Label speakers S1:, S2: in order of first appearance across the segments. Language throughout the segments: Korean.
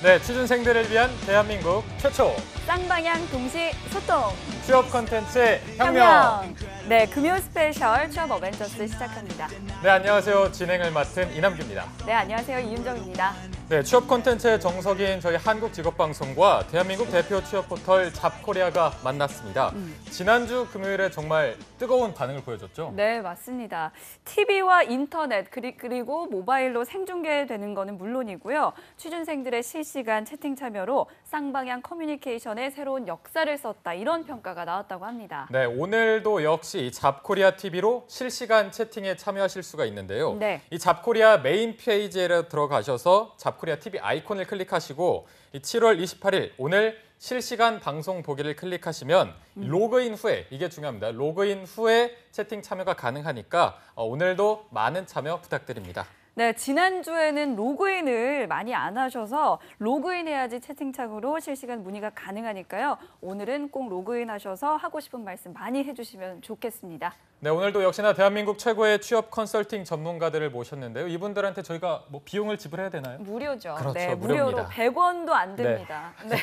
S1: 네, 취준생들을 위한 대한민국 최초
S2: 쌍방향 동시 소통
S1: 취업 콘텐츠 혁명.
S2: 네, 금요 스페셜 취업 어벤져스 시작합니다.
S1: 네, 안녕하세요. 진행을 맡은 이남규입니다.
S2: 네, 안녕하세요. 이윤정입니다.
S1: 네, 취업 콘텐츠의 정석인 저희 한국직업방송과 대한민국 대표 취업 포털 잡코리아가 만났습니다. 지난주 금요일에 정말 뜨거운 반응을 보여줬죠?
S2: 네, 맞습니다. TV와 인터넷 그리고 모바일로 생중계되는 거는 물론이고요. 취준생들의 실시간 채팅 참여로 쌍방향 커뮤니케이션에 새로운 역사를 썼다. 이런 평가가 나왔다고 합니다.
S1: 네, 오늘도 역시 잡코리아 TV로 실시간 채팅에 참여하실 수가 있는데요.
S2: 네.
S1: 이 잡코리아 메인 페이지에 들어가셔서 잡코리아 TV 아이콘을 클릭하시고 7월 28일 오늘 실시간 방송 보기를 클릭하시면 로그인 후에, 이게 중요합니다. 로그인 후에 채팅 참여가 가능하니까 오늘도 많은 참여 부탁드립니다.
S2: 네, 지난주에는 로그인을 많이 안 하셔서 로그인해야지 채팅창으로 실시간 문의가 가능하니까요. 오늘은 꼭 로그인하셔서 하고 싶은 말씀 많이 해주시면 좋겠습니다.
S1: 네, 오늘도 역시나 대한민국 최고의 취업 컨설팅 전문가들을 모셨는데요. 이분들한테 저희가 뭐 비용을 지불해야 되나요?
S2: 무료죠.
S1: 그렇죠,
S2: 네,
S1: 무료입니다.
S2: 무료로 100원도 안 듭니다. 네.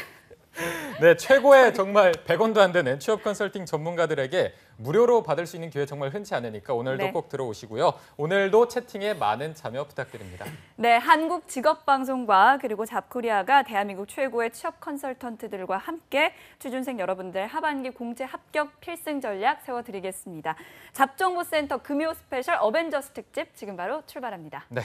S1: 네, 최고의 정말 100원도 안 되는 취업 컨설팅 전문가들에게 무료로 받을 수 있는 기회 정말 흔치 않으니까 오늘도
S2: 네.
S1: 꼭 들어오시고요. 오늘도 채팅에 많은 참여 부탁드립니다.
S2: 네, 한국직업방송과 그리고 잡코리아가 대한민국 최고의 취업 컨설턴트들과 함께 취준생 여러분들 하반기 공채 합격 필승 전략 세워드리겠습니다. 잡정보센터 금요 스페셜 어벤져스 특집 지금 바로 출발합니다.
S1: 네.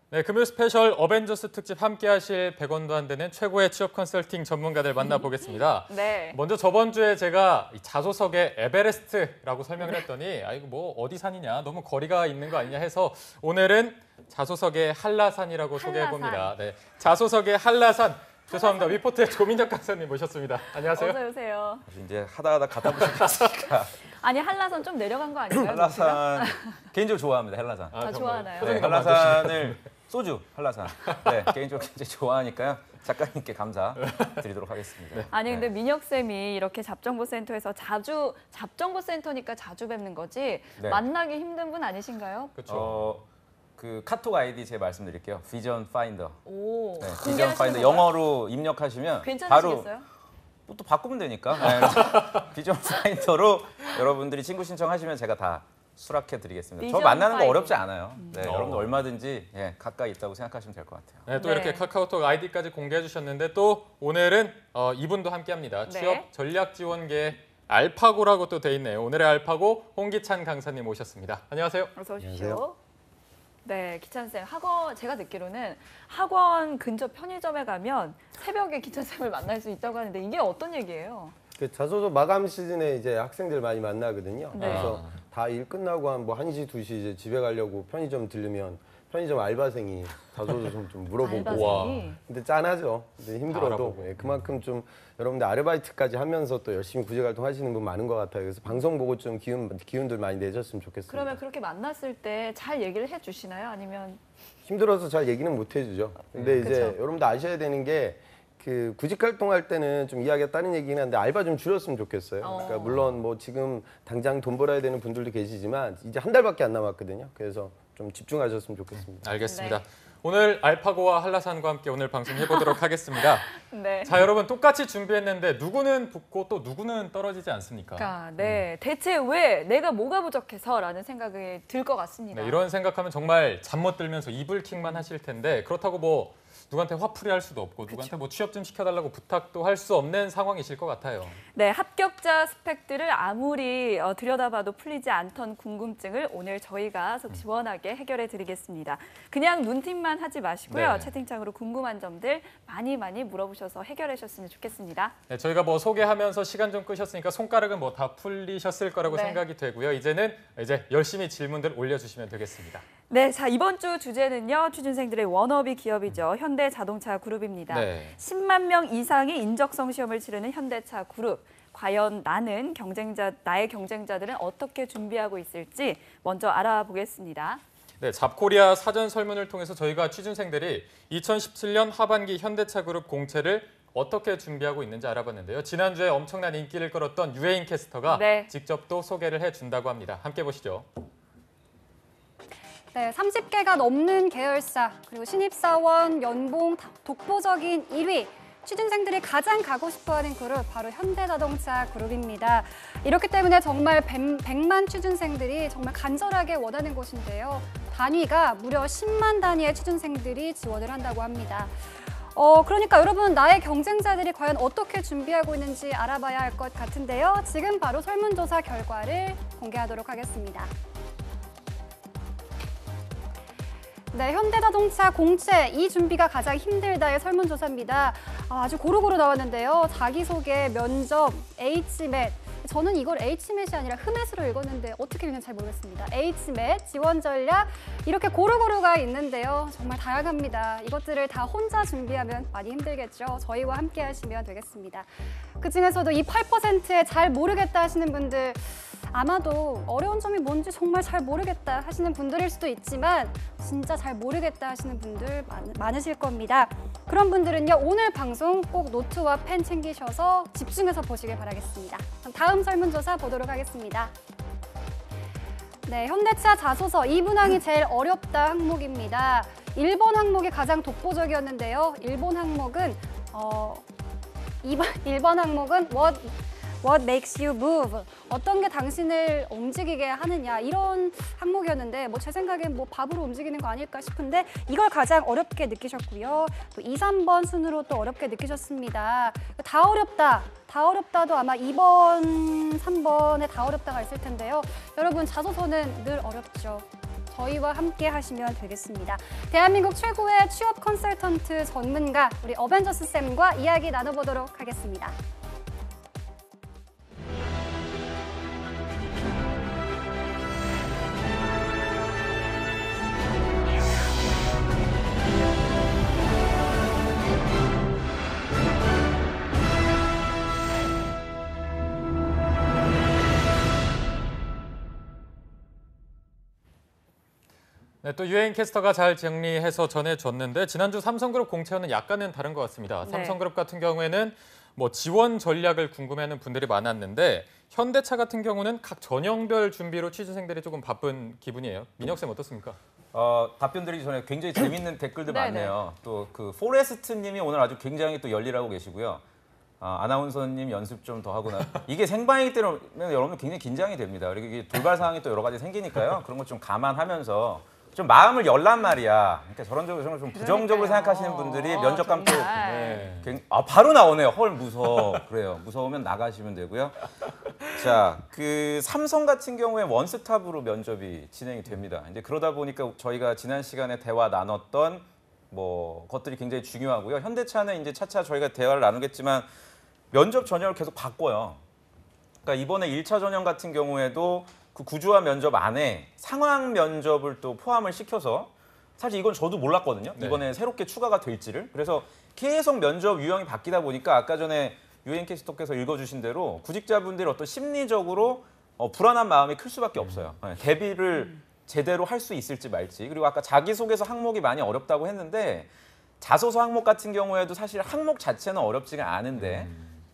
S1: 네, 금요 스페셜 어벤져스 특집 함께 하실 100원도 안 되는 최고의 취업 컨설팅 전문가들 만나보겠습니다.
S2: 네.
S1: 먼저 저번 주에 제가 자소석에 에베레스트라고 설명을 했더니 이거 뭐 어디 산이냐, 너무 거리가 있는 거 아니냐 해서 오늘은 자소석의 한라산이라고 소개해봅니다. 네, 자소석의 한라산. 죄송합니다. 위포트의 조민혁 강사님 모셨습니다. 안녕하세요.
S2: 어서 오세요.
S3: 이제 하다 갖다 보셨으니까
S2: 아니, 한라산 좀 내려간 거 아닌가요?
S3: 한라산 개인적으로 좋아합니다. 한라산.
S2: 아, 좋아하나요?
S3: 네, 한라산을 소주 한라산. 네, 개인적으로 굉장히 좋아하니까요. 작가님께 감사드리도록 하겠습니다.
S2: 네. 아니 근데 민혁 쌤이 이렇게 잡정보센터에서 자주 잡정보센터니까 자주 뵙는 거지
S3: 네.
S2: 만나기 힘든 분 아니신가요?
S1: 그렇죠.
S3: 그 카톡 아이디 제가 말씀드릴게요. 비전 파인더.
S2: 오,
S3: 네,
S2: 공개하시는
S3: 비전 파인더
S2: 건가요?
S3: 영어로 입력하시면
S2: 괜찮으시겠어요?
S3: 바로 또 바꾸면 되니까. 네, 비전 파인더로 여러분들이 친구 신청하시면 제가 다 수락해 드리겠습니다. 저
S2: 비전
S3: 만나는 거
S2: 파인더.
S3: 어렵지 않아요. 네, 여러분들 얼마든지
S1: 가까이
S3: 있다고 생각하시면 될 것 같아요.
S1: 네, 또
S2: 네.
S1: 이렇게 카카오톡 아이디까지 공개해 주셨는데 또 오늘은 이분도 함께합니다.
S2: 네.
S1: 취업 전략 지원계 알파고라고 또 돼 있네요. 오늘의 알파고 홍기찬 강사님 모셨습니다. 안녕하세요.
S2: 어서 오십시오.
S3: 안녕하세요.
S2: 네, 기찬 쌤 학원 제가 듣기로는 학원 근처 편의점에 가면 새벽에 기찬 쌤을 만날 수 있다고 하는데 이게 어떤 얘기예요?
S4: 그 자소서 마감 시즌에 이제 학생들 많이 만나거든요.
S2: 네.
S4: 그래서 다 일 끝나고 한 뭐 1시, 2시 이제 집에 가려고 편의점 들르면 편의점 알바생이 자소서 좀 물어보고.
S2: 알바생이?
S4: 근데 짠하죠. 근데 힘들어도
S1: 알아보고.
S4: 그만큼 좀 여러분들 아르바이트까지 하면서 또 열심히 구직활동 하시는 분 많은 것 같아요. 그래서 방송 보고 좀 기운들 많이 내셨으면 좋겠습니다.
S2: 그러면 그렇게 만났을 때 잘 얘기를 해주시나요? 아니면
S4: 힘들어서 잘 얘기는 못 해주죠. 근데 이제
S2: 그쵸.
S4: 여러분들 아셔야 되는 게 그 구직 활동할 때는 좀 이야기가 다른 얘기긴 한데 알바 좀 줄였으면 좋겠어요. 그러니까 물론 뭐 지금 당장 돈 벌어야 되는 분들도 계시지만 이제 한 달밖에 안 남았거든요. 그래서 좀 집중하셨으면 좋겠습니다.
S1: 알겠습니다.
S2: 네.
S1: 오늘 알파고와 한라산과 함께 오늘 방송 해보도록 하겠습니다.
S2: 네.
S1: 자, 여러분 똑같이 준비했는데 누구는 붙고 또 누구는 떨어지지 않습니까?
S2: 그러니까 네, 대체 왜 내가 뭐가 부족해서라는 생각이 들 것 같습니다.
S1: 네, 이런 생각하면 정말 잠 못 들면서 이불킥만 하실 텐데 그렇다고 뭐 누구한테 화풀이 할 수도 없고 누구한테 뭐 취업 좀 시켜달라고 부탁도 할 수 없는 상황이실 것 같아요.
S2: 네, 합격자 스펙들을 아무리 들여다봐도 풀리지 않던 궁금증을 오늘 저희가 속 시원하게 해결해 드리겠습니다. 그냥 눈팅만 하지 마시고요.
S1: 네.
S2: 채팅창으로 궁금한 점들 많이 물어보셔서 해결해 주셨으면 좋겠습니다.
S1: 네, 저희가 뭐 소개하면서 시간 좀 끄셨으니까 손가락은 뭐 다 풀리셨을 거라고
S2: 네.
S1: 생각이 되고요. 이제 열심히 질문들 올려주시면 되겠습니다.
S2: 네, 자 이번 주 주제는요. 취준생들의 워너비 기업이죠. 현대자동차 그룹입니다.
S1: 네.
S2: 10만 명 이상이 인적성 시험을 치르는 현대차 그룹. 과연 나의 경쟁자들은 어떻게 준비하고 있을지 먼저 알아보겠습니다.
S1: 네, 잡코리아 사전 설문을 통해서 저희가 취준생들이 2017년 하반기 현대차 그룹 공채를 어떻게 준비하고 있는지 알아봤는데요. 지난주에 엄청난 인기를 끌었던 유해인 캐스터가
S2: 네.
S1: 직접 또 소개를 해준다고 합니다. 함께 보시죠.
S5: 네, 30개가 넘는 계열사, 그리고 신입사원 연봉 독보적인 1위, 취준생들이 가장 가고 싶어하는 그룹, 바로 현대자동차 그룹입니다. 이렇기 때문에 정말 100만 취준생들이 정말 간절하게 원하는 곳인데요. 단위가 무려 10만 단위의 취준생들이 지원을 한다고 합니다. 그러니까 여러분, 나의 경쟁자들이 과연 어떻게 준비하고 있는지 알아봐야 할 것 같은데요. 지금 바로 설문조사 결과를 공개하도록 하겠습니다. 네, 현대자동차 공채 이 준비가 가장 힘들다의 설문조사입니다. 아주 고루고루 나왔는데요. 자기소개, 면접, Hmet. 저는 이걸 Hmet이 아니라 흐met으로 읽었는데 어떻게 읽는지 잘 모르겠습니다. Hmet, 지원 전략 이렇게 고루고루가 있는데요. 정말 다양합니다. 이것들을 다 혼자 준비하면 많이 힘들겠죠. 저희와 함께 하시면 되겠습니다. 그중에서도 이 8%에 잘 모르겠다 하시는 분들 아마도 어려운 점이 뭔지 정말 잘 모르겠다 하시는 분들일 수도 있지만 진짜 잘 모르겠다 하시는 분들 많으실 겁니다. 그런 분들은요, 오늘 방송 꼭 노트와 펜 챙기셔서 집중해서 보시길 바라겠습니다. 그럼 다음 설문조사 보도록 하겠습니다. 네, 현대차 자소서 2분항이 제일 어렵다 항목입니다. 1번 항목이 가장 독보적이었는데요. 1번 항목은 1번 항목은 What makes you move? 어떤 게 당신을 움직이게 하느냐 이런 항목이었는데 제 생각엔 밥으로 움직이는 거 아닐까 싶은데 이걸 가장 어렵게 느끼셨고요. 또 2, 3번 순으로 또 어렵게 느끼셨습니다. 다 어렵다도 아마 2번, 3번에 다 어렵다가 있을 텐데요. 여러분, 자소서는 늘 어렵죠. 저희와 함께 하시면 되겠습니다. 대한민국 최고의 취업 컨설턴트 전문가 우리 어벤져스 쌤과 이야기 나눠보도록 하겠습니다.
S1: 네, 또 유해인 캐스터가 잘 정리해서 전해줬는데 지난주 삼성그룹 공채와는 약간은 다른 것 같습니다.
S2: 네.
S1: 삼성그룹 같은 경우에는 지원 전략을 궁금해하는 분들이 많았는데 현대차 같은 경우는 각 전형별 준비로 취준생들이 조금 바쁜 기분이에요. 민혁 쌤 어떻습니까?
S3: 답변 드리기 전에 굉장히 재밌는 댓글들
S2: 네네.
S3: 많네요. 또 그 포레스트님이 오늘 아주 굉장히 또 열일하고 계시고요. 아나운서님 연습 좀 더 하고 이게 생방이기 때문에 여러분들 굉장히 긴장이 됩니다. 그리고 이게 돌발 상황이 또 여러 가지 생기니까요. 그런 것 좀 감안하면서 좀 마음을 열란 말이야. 그러니까 저런 쪽으로 좀 부정적으로 생각하시는 분들이 면접관 또
S2: 정말.
S3: 바로 나오네요. 헐 무서워. 그래요. 무서우면 나가시면 되고요. 자, 그 삼성 같은 경우에 원스톱으로 면접이 진행이 됩니다. 이제 그러다 보니까 저희가 지난 시간에 대화 나눴던 것들이 굉장히 중요하고요. 현대차는 이제 차차 저희가 대화를 나누겠지만 면접 전형을 계속 바꿔요. 그러니까 이번에 1차 전형 같은 경우에도 그 구조화 면접 안에 상황 면접을 또 포함을 시켜서 사실 이건 저도 몰랐거든요.
S1: 네.
S3: 이번에 새롭게 추가가 될지를. 그래서 계속 면접 유형이 바뀌다 보니까 아까 전에 유해인 캐스터께서 읽어주신 대로 구직자분들이 어떤 심리적으로 불안한 마음이 클 수밖에 없어요. 대비를 제대로 할 수 있을지 말지. 그리고 아까 자기소개서 항목이 많이 어렵다고 했는데 자소서 항목 같은 경우에도 사실 항목 자체는 어렵지가 않은데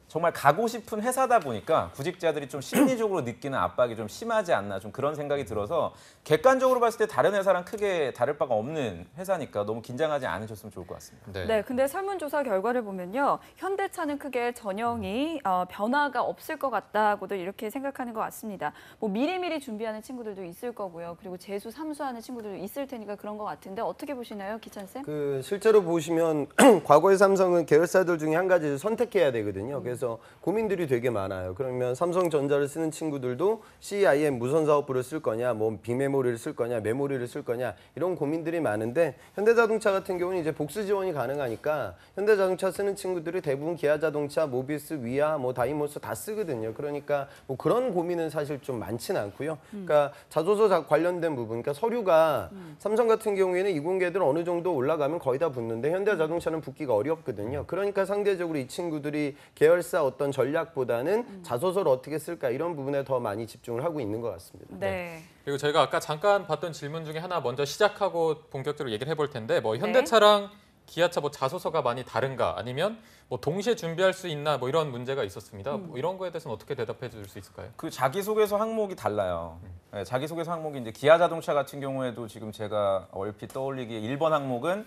S3: 정말 가고 싶은 회사다 보니까 구직자들이 좀 심리적으로 느끼는 압박이 좀 심하지 않나 좀 그런 생각이 들어서 객관적으로 봤을 때 다른 회사랑 크게 다를 바가 없는 회사니까 너무 긴장하지 않으셨으면 좋을 것 같습니다.
S2: 네, 근데 설문조사 결과를 보면요. 현대차는 크게 전형이 변화가 없을 것 같다고들 이렇게 생각하는 것 같습니다. 미리미리 준비하는 친구들도 있을 거고요. 그리고 재수, 삼수하는 친구들도 있을 테니까 그런 것 같은데 어떻게 보시나요, 기찬 쌤?
S4: 실제로 보시면 과거의 삼성은 계열사들 중에 한 가지를 선택해야 되거든요. 그래서 그래서 고민들이 되게 많아요. 그러면 삼성전자를 쓰는 친구들도 CIM 무선 사업부를 쓸 거냐, 뭐 빅메모리를 쓸 거냐, 메모리를 쓸 거냐 이런 고민들이 많은데 현대자동차 같은 경우는 이제 복수 지원이 가능하니까 현대자동차 쓰는 친구들이 대부분 기아자동차, 모비스, 위아, 뭐 다이모스 다 쓰거든요. 그러니까 뭐 그런 고민은 사실 좀 많지는 않고요. 그러니까 자소서 관련된 부분, 그러니까 서류가 삼성 같은 경우에는 이공계들 어느 정도 올라가면 거의 다 붙는데 현대자동차는 붙기가 어렵거든요. 그러니까 상대적으로 이 친구들이 계열사 어떤 전략보다는 자소서를 어떻게 쓸까 이런 부분에 더 많이 집중을 하고 있는 것 같습니다.
S2: 네.
S1: 그리고 저희가 아까 잠깐 봤던 질문 중에 하나 먼저 시작하고 본격적으로 얘기를 해볼 텐데 뭐 현대차랑 기아차 뭐 자소서가 많이 다른가 아니면 뭐 동시에 준비할 수 있나 뭐 이런 문제가 있었습니다. 뭐 이런 거에 대해서는 어떻게 대답해 줄 수 있을까요?
S3: 그 자기소개서 항목이 달라요. 네, 자기소개서 항목이 이제 기아자동차 같은 경우에도 지금 제가 얼핏 떠올리기에 1번 항목은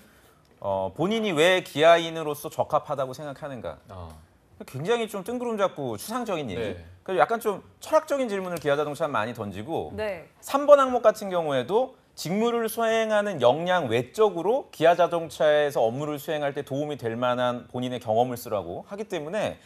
S3: 본인이 왜 기아인으로서 적합하다고 생각하는가. 굉장히 좀 뜬구름 잡고 추상적인 얘기.
S1: 네.
S3: 그래서 약간 좀 철학적인 질문을 기아자동차는 많이 던지고
S2: 네.
S3: 3번 항목 같은 경우에도 직무를 수행하는 역량 외적으로 기아자동차에서 업무를 수행할 때 도움이 될 만한 본인의 경험을 쓰라고 하기 때문에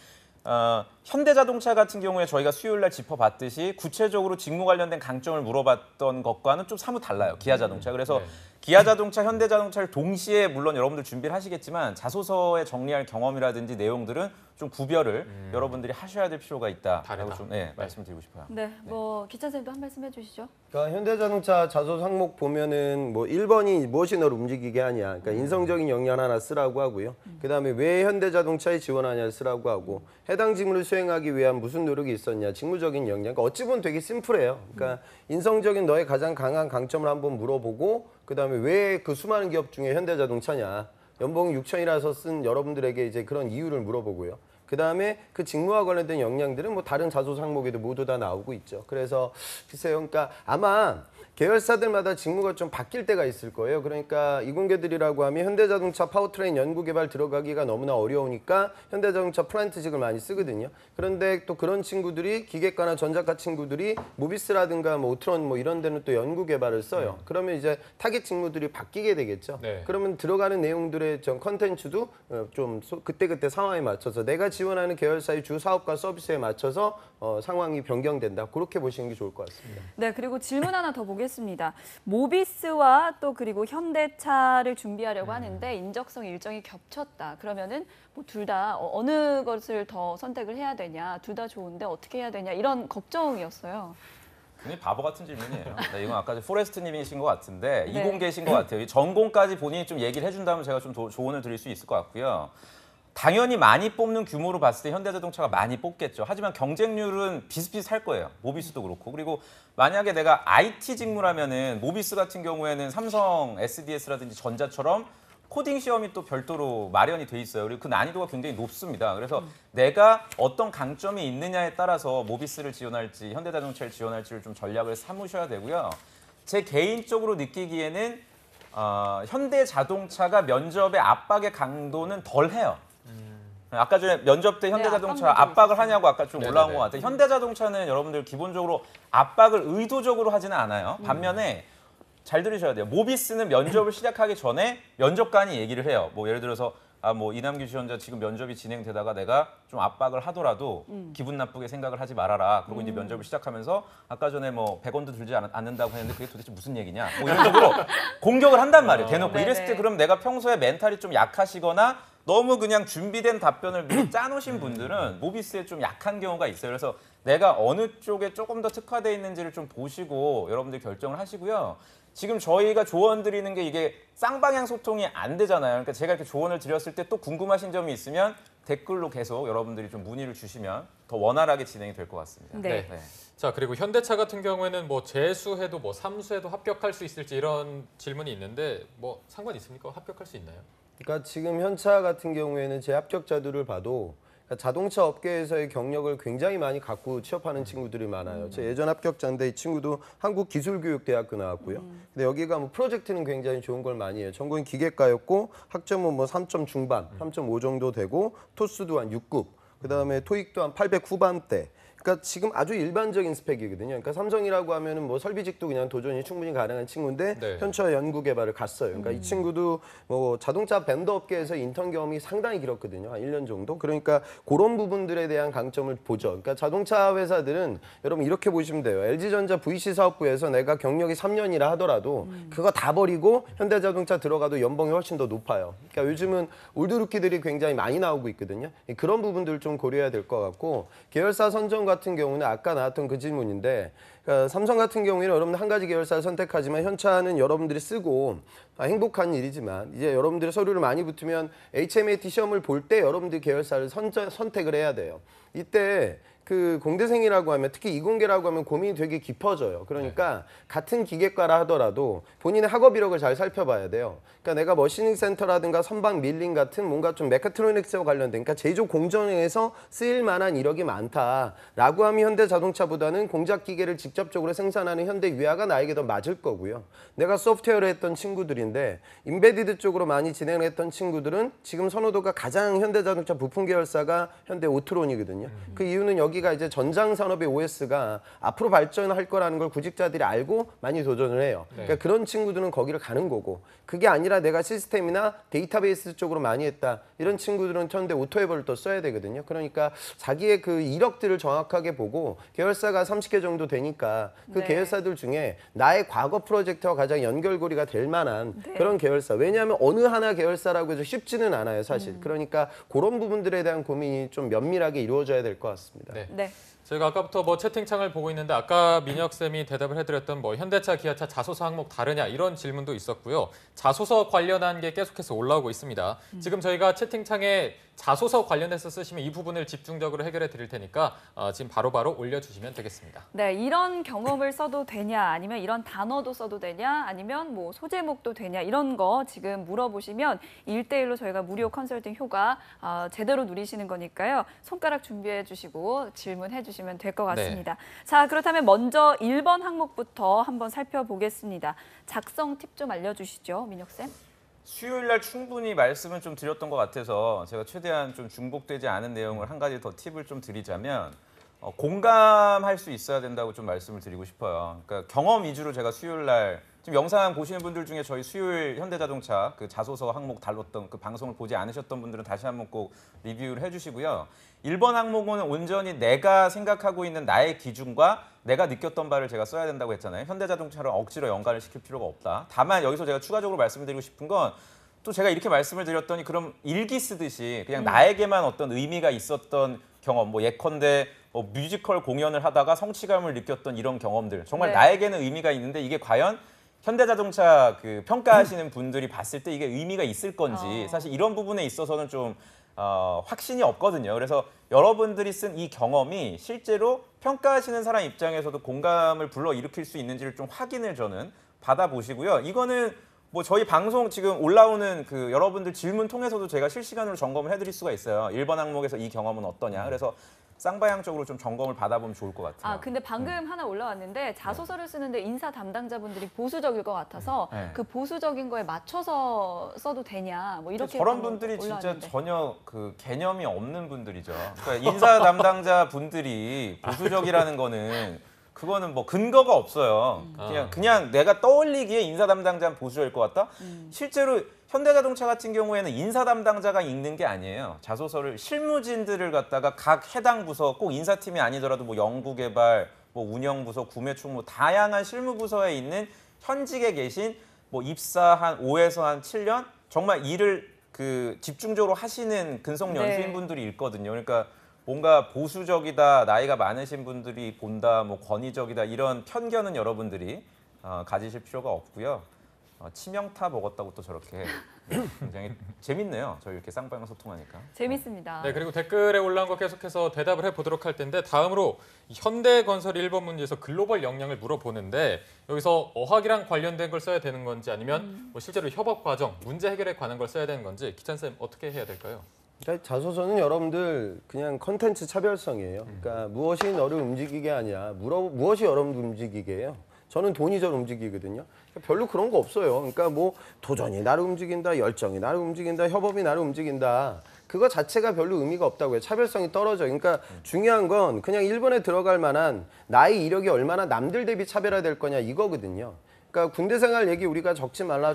S3: 현대자동차 같은 경우에 저희가 수요일 날 짚어봤듯이 구체적으로 직무 관련된 강점을 물어봤던 것과는 좀 사뭇 달라요. 기아자동차. 그래서
S1: 네.
S3: 기아자동차, 현대자동차를 동시에 물론 여러분들 준비를 하시겠지만 자소서에 정리할 경험이라든지 내용들은 좀 구별을 여러분들이 하셔야 될 필요가 있다라고
S1: 다르다.
S3: 좀 말씀드리고 싶어요.
S2: 네. 뭐 기찬 쌤도 한 말씀 해주시죠.
S4: 그러니까 현대자동차 자소서 항목 보면은 뭐 1번이 무엇이 너를 움직이게 하냐. 그러니까 인성적인 역량 하나 쓰라고 하고요. 그다음에 왜 현대자동차에 지원하냐 쓰라고 하고 해당 직무를 수행하기 위한 무슨 노력이 있었냐. 직무적인 역량. 그러니까 어찌 보면 되게 심플해요. 그러니까 인성적인 너의 가장 강한 강점을 한번 물어보고 그다음에 왜 그 수많은 기업 중에 현대자동차냐. 연봉이 6천이라서 쓴 여러분들에게 이제 그런 이유를 물어보고요. 그다음에 그 직무와 관련된 역량들은 뭐 다른 자소서 항목에도 모두 다 나오고 있죠. 그래서 글쎄요. 그러니까 아마 계열사들마다 직무가 좀 바뀔 때가 있을 거예요. 그러니까 이공계들이라고 하면 현대자동차 파워트레인 연구개발 들어가기가 너무나 어려우니까 현대자동차 플란트직을 많이 쓰거든요. 그런데 또 그런 친구들이 기계과나 전자과 친구들이 모비스라든가 뭐 오트론 뭐 이런 데는 또 연구개발을 써요. 그러면 이제 타겟 직무들이 바뀌게 되겠죠.
S1: 네.
S4: 그러면 들어가는 내용들의 전 컨텐츠도 좀 그때그때 상황에 맞춰서 내가 지원하는 계열사의 주 사업과 서비스에 맞춰서 상황이 변경된다. 그렇게 보시는 게 좋을 것 같습니다.
S2: 네, 그리고 질문 하나 더 보겠습니다. 모비스와 또 그리고 현대차를 준비하려고 하는데 인적성 일정이 겹쳤다. 그러면은 뭐 둘 다 어느 것을 더 선택을 해야 되냐, 둘 다 좋은데 어떻게 해야 되냐 이런 걱정이었어요.
S3: 굉장히 바보 같은 질문이에요. 네, 이건 아까 포레스트님이신 것 같은데
S2: 네.
S3: 이공계신 것 같아요. 이 전공까지 본인이 좀 얘기를 해준다면 제가 좀 조언을 드릴 수 있을 것 같고요. 당연히 많이 뽑는 규모로 봤을 때 현대자동차가 많이 뽑겠죠. 하지만 경쟁률은 비슷비슷할 거예요. 모비스도 그렇고. 그리고 만약에 내가 IT 직무라면은 모비스 같은 경우에는 삼성 SDS라든지 전자처럼 코딩 시험이 또 별도로 마련이 돼 있어요. 그리고 그 난이도가 굉장히 높습니다. 그래서 내가 어떤 강점이 있느냐에 따라서 모비스를 지원할지 현대자동차를 지원할지를 좀 전략을 삼으셔야 되고요. 제 개인적으로 느끼기에는 현대자동차가 면접의 압박의 강도는 덜해요. 아까 전에 면접 때 현대자동차 압박을 하냐고 아까 좀 올라온 것 같아요. 현대자동차는 여러분들 기본적으로 압박을 의도적으로 하지는 않아요. 반면에 잘 들으셔야 돼요. 모비스는 면접을 시작하기 전에 면접관이 얘기를 해요. 뭐 예를 들어서 뭐 이남규 지원자 지금 면접이 진행되다가 내가 좀 압박을 하더라도 기분 나쁘게 생각을 하지 말아라. 그리고 이제 면접을 시작하면서 아까 전에 뭐 100원도 들지 않는다고 했는데 그게 도대체 무슨 얘기냐. 뭐 이런 식으로 공격을 한단 말이에요. 대놓고.
S2: 네네.
S3: 이랬을 때 그럼 내가 평소에 멘탈이 좀 약하시거나 너무 그냥 준비된 답변을 미리 짜놓으신 분들은 모비스에 좀 약한 경우가 있어요. 그래서 내가 어느 쪽에 조금 더 특화되어 있는지를 좀 보시고 여러분들 결정을 하시고요. 지금 저희가 조언 드리는 게 이게 쌍방향 소통이 안 되잖아요. 그러니까 제가 이렇게 조언을 드렸을 때 또 궁금하신 점이 있으면 댓글로 계속 여러분들이 좀 문의를 주시면 더 원활하게 진행이 될 것 같습니다.
S2: 네.
S1: 자, 그리고 현대차 같은 경우에는 뭐 재수해도 뭐 삼수해도 합격할 수 있을지 이런 질문이 있는데 뭐 상관 있습니까? 합격할 수 있나요?
S4: 그러니까 지금 현차 같은 경우에는 제 합격자들을 봐도 자동차 업계에서의 경력을 굉장히 많이 갖고 취업하는 친구들이 많아요. 제 예전 합격자인데 이 친구도 한국기술교육대학교 나왔고요. 근데 여기가 뭐 프로젝트는 굉장히 좋은 걸 많이 해요. 전공이 기계과였고 학점은 뭐 3점 중반, 3.5 정도 되고 토스도 한 6급, 그다음에 토익도 한 800 후반대. 그러니까 지금 아주 일반적인 스펙이거든요. 그러니까 삼성이라고 하면은 뭐 설비직도 그냥 도전이 충분히 가능한 친구인데
S1: 네.
S4: 현처 연구 개발을 갔어요. 그러니까 이 친구도 뭐 자동차 밴더 업계에서 인턴 경험이 상당히 길었거든요. 한 1년 정도. 그러니까 그런 부분들에 대한 강점을 보죠. 그러니까 자동차 회사들은 여러분 이렇게 보시면 돼요. LG전자 VC 사업부에서 내가 경력이 3년이라 하더라도 그거 다 버리고 현대자동차 들어가도 연봉이 훨씬 더 높아요. 그러니까 요즘은 올드루키들이 굉장히 많이 나오고 있거든요. 그런 부분들을 좀 고려해야 될 것 같고 계열사 선정 같은 경우는 아까 나왔던 그 질문인데 그러니까 삼성 같은 경우에는 여러분들 한 가지 계열사를 선택하지만 현차는 여러분들이 쓰고 행복한 일이지만 이제 여러분들이 서류를 많이 붙으면 HMAT 시험을 볼 때 여러분들 계열사를 선택을 해야 돼요. 이때 그 공대생이라고 하면 특히 이공계라고 하면 고민이 되게 깊어져요. 그러니까 같은 기계과라 하더라도 본인의 학업 이력을 잘 살펴봐야 돼요. 그러니까 내가 머시닝 센터라든가 선박 밀링 같은 뭔가 좀 메카트로닉스와 관련된 그러니까 제조 공정에서 쓰일 만한 이력이 많다라고 하면 현대자동차보다는 공작 기계를 직접적으로 생산하는 현대유아가 나에게 더 맞을 거고요. 내가 소프트웨어를 했던 친구들인데 인베디드 쪽으로 많이 진행을 했던 친구들은 지금 선호도가 가장 현대자동차 부품 계열사가 현대오트론이거든요. 그 이유는 여기가 이제 전장 산업의 OS가 앞으로 발전할 거라는 걸 구직자들이 알고 많이 도전을 해요. 그러니까 그런 친구들은 거기를 가는 거고 그게 아니라 내가 시스템이나 데이터베이스 쪽으로 많이 했다. 이런 친구들은 현대 오토에버를 또 써야 되거든요. 그러니까 자기의 그 이력들을 정확하게 보고 계열사가 30개 정도 되니까 그
S2: 네.
S4: 계열사들 중에 나의 과거 프로젝트와 가장 연결고리가 될 만한 그런 계열사. 왜냐하면 어느 하나 계열사라고 해서 쉽지는 않아요, 사실. 그러니까 그런 부분들에 대한 고민이 좀 면밀하게 이루어져야 될 것 같습니다.
S1: 네.
S2: 네.
S1: 저희가 아까부터 뭐 채팅창을 보고 있는데 아까 민혁 쌤이 대답을 해드렸던 뭐 현대차, 기아차 자소서 항목 다르냐 이런 질문도 있었고요. 자소서 관련한 게 계속해서 올라오고 있습니다. 지금 저희가 채팅창에 자소서 관련해서 쓰시면 이 부분을 집중적으로 해결해 드릴 테니까 지금 바로바로 올려주시면 되겠습니다.
S2: 네, 이런 경험을 써도 되냐, 아니면 이런 단어도 써도 되냐, 아니면 뭐 소제목도 되냐 이런 거 지금 물어보시면 1대1로 저희가 무료 컨설팅 효과 제대로 누리시는 거니까요. 손가락 준비해 주시고 질문해 주시면 될 것 같습니다. 자, 그렇다면 먼저 1번 항목부터 한번 살펴보겠습니다. 작성 팁 좀 알려주시죠, 민혁 쌤.
S3: 수요일 날 충분히 말씀을 좀 드렸던 것 같아서 제가 최대한 좀 중복되지 않은 내용을 한 가지 더 팁을 좀 드리자면 공감할 수 있어야 된다고 좀 말씀을 드리고 싶어요. 그러니까 경험 위주로 제가 수요일 날 지금 영상 보시는 분들 중에 저희 수요일 현대자동차 그 자소서 항목 다뤘던 그 방송을 보지 않으셨던 분들은 다시 한번 꼭 리뷰를 해주시고요. 1번 항목은 온전히 내가 생각하고 있는 나의 기준과 내가 느꼈던 바를 제가 써야 된다고 했잖아요. 현대자동차를 억지로 연관을 시킬 필요가 없다. 다만 여기서 제가 추가적으로 말씀드리고 싶은 건 또 제가 이렇게 말씀을 드렸더니 그럼 일기 쓰듯이 그냥 나에게만 어떤 의미가 있었던 경험, 뭐 예컨대 뭐 뮤지컬 공연을 하다가 성취감을 느꼈던 이런 경험들 정말
S2: 네.
S3: 나에게는 의미가 있는데 이게 과연 현대자동차 그 평가하시는 분들이 봤을 때 이게 의미가 있을 건지 사실 이런 부분에 있어서는 좀 확신이 없거든요. 그래서 여러분들이 쓴 이 경험이 실제로 평가하시는 사람 입장에서도 공감을 불러일으킬 수 있는지를 좀 확인을 저는 받아보시고요. 이거는 뭐 저희 방송 지금 올라오는 그 여러분들 질문 통해서도 제가 실시간으로 점검을 해드릴 수가 있어요. 1번 항목에서 이 경험은 어떠냐. 그래서 쌍방향적으로 좀 점검을 받아보면 좋을 것 같아요.
S2: 근데 방금 하나 올라왔는데 자소서를 쓰는데 인사 담당자분들이 보수적일 것 같아서
S3: 네.
S2: 그 보수적인 거에 맞춰서 써도 되냐 뭐 이렇게
S3: 저런
S2: 방금
S3: 분들이 진짜
S2: 올라왔는데.
S3: 전혀 그 개념이 없는 분들이죠. 그러니까 인사 담당자 분들이 보수적이라는 거는 그거는 뭐 근거가 없어요. 그냥 내가 떠올리기에 인사 담당자는 보수적일 것 같다. 실제로 현대자동차 같은 경우에는 인사 담당자가 읽는 게 아니에요. 자소서를 실무진들을 갖다가 각 해당 부서 꼭 인사팀이 아니더라도 뭐 연구개발, 뭐 운영부서, 구매총무 다양한 실무부서에 있는 현직에 계신 뭐 입사 한 5에서 한 7년 정말 일을 그 집중적으로 하시는 근속 연수인분들이 있거든요. 그러니까 뭔가 보수적이다, 나이가 많으신 분들이 본다, 뭐 권위적이다 이런 편견은 여러분들이 가지실 필요가 없고요. 치명타 먹었다고 또 저렇게 굉장히 재밌네요. 저희 이렇게 쌍방향 소통하니까.
S2: 재밌습니다.
S1: 네, 그리고 댓글에 올라온 거 계속해서 대답을 해보도록 할 텐데 다음으로 현대건설 1번 문제에서 글로벌 역량을 물어보는데 여기서 어학이랑 관련된 걸 써야 되는 건지 아니면 뭐 실제로 협업 과정, 문제 해결에 관한 걸 써야 되는 건지 기찬 쌤 어떻게 해야 될까요?
S4: 그러니까 자소서는 여러분들 그냥 컨텐츠 차별성이에요. 그러니까 무엇이 너를 움직이게 하냐, 무엇이 여러분들 움직이게 해요. 저는 돈이 저를 움직이거든요. 별로 그런 거 없어요. 그러니까 뭐 도전이 나를 움직인다, 열정이 나를 움직인다, 협업이 나를 움직인다. 그거 자체가 별로 의미가 없다고요. 차별성이 떨어져. 그러니까 중요한 건 그냥 일본에 들어갈 만한 나의 이력이 얼마나 남들 대비 차별화될 거냐 이거거든요. 그러니까 군대 생활 얘기 우리가 적지 말라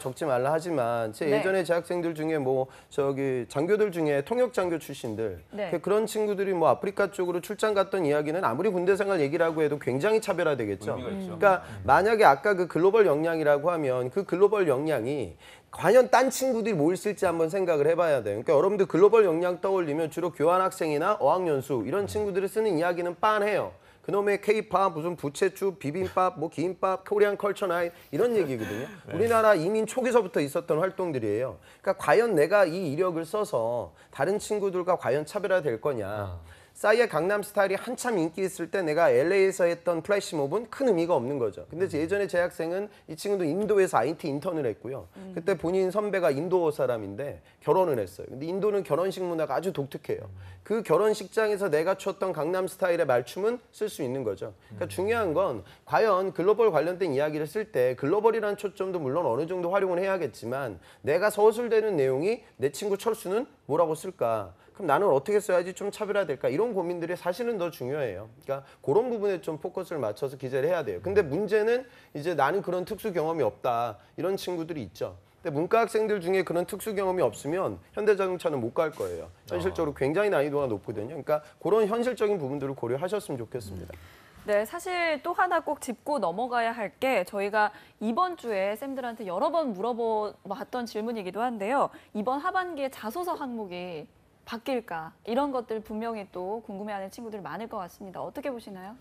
S4: 하지만 제
S2: 네.
S4: 예전에 재학생들 중에 뭐 저기 장교들 중에 통역 장교 출신들
S2: 네.
S4: 그런 친구들이 뭐 아프리카 쪽으로 출장 갔던 이야기는 아무리 군대 생활 얘기라고 해도 굉장히 차별화되겠죠.
S3: 의미가 있죠.
S4: 그러니까 만약에 아까 그 글로벌 역량이라고 하면 그 글로벌 역량이 과연 딴 친구들이 뭘 쓸지 한번 생각을 해봐야 돼요. 그러니까 여러분들 글로벌 역량 떠올리면 주로 교환학생이나 어학연수 이런 친구들이 쓰는 이야기는 빤해요. 그놈의 K-팝, 무슨 부채쭈, 비빔밥, 뭐 김밥, 코리안 컬처 나잇 이런 얘기거든요. 우리나라 이민 초기서부터 있었던 활동들이에요. 그러니까 과연 내가 이 이력을 써서 다른 친구들과 과연 차별화될 거냐. 싸이의 강남스타일이 한참 인기 있을 때 내가 LA에서 했던 플래시몹은 큰 의미가 없는 거죠. 근데 예전에 제 학생은 이 친구도 인도에서 IT 인턴을 했고요. 그때 본인 선배가 인도 사람인데 결혼을 했어요. 근데 인도는 결혼식 문화가 아주 독특해요. 그 결혼식장에서 내가 췄던 강남스타일의 말춤은 쓸 수 있는 거죠. 그러니까 중요한 건 과연 글로벌 관련된 이야기를 쓸 때 글로벌이라는 초점도 물론 어느 정도 활용을 해야겠지만 내가 서술되는 내용이 내 친구 철수는 뭐라고 쓸까? 그럼 나는 어떻게 써야지 좀 차별화될까? 이런 고민들이 사실은 더 중요해요. 그러니까 그런 부분에 좀 포커스를 맞춰서 기재를 해야 돼요. 근데 문제는 이제 나는 그런 특수 경험이 없다. 이런 친구들이 있죠. 근데 문과 학생들 중에 그런 특수 경험이 없으면 현대자동차는 못 갈 거예요. 현실적으로 굉장히 난이도가 높거든요. 그러니까 그런 현실적인 부분들을 고려하셨으면 좋겠습니다.
S2: 네, 사실 또 하나 꼭 짚고 넘어가야 할 게 저희가 이번 주에 쌤들한테 여러 번 물어봤던 질문이기도 한데요. 이번 하반기에 자소서 항목이 바뀔까? 이런 것들 분명히 또 궁금해하는 친구들 많을 것 같습니다. 어떻게 보시나요?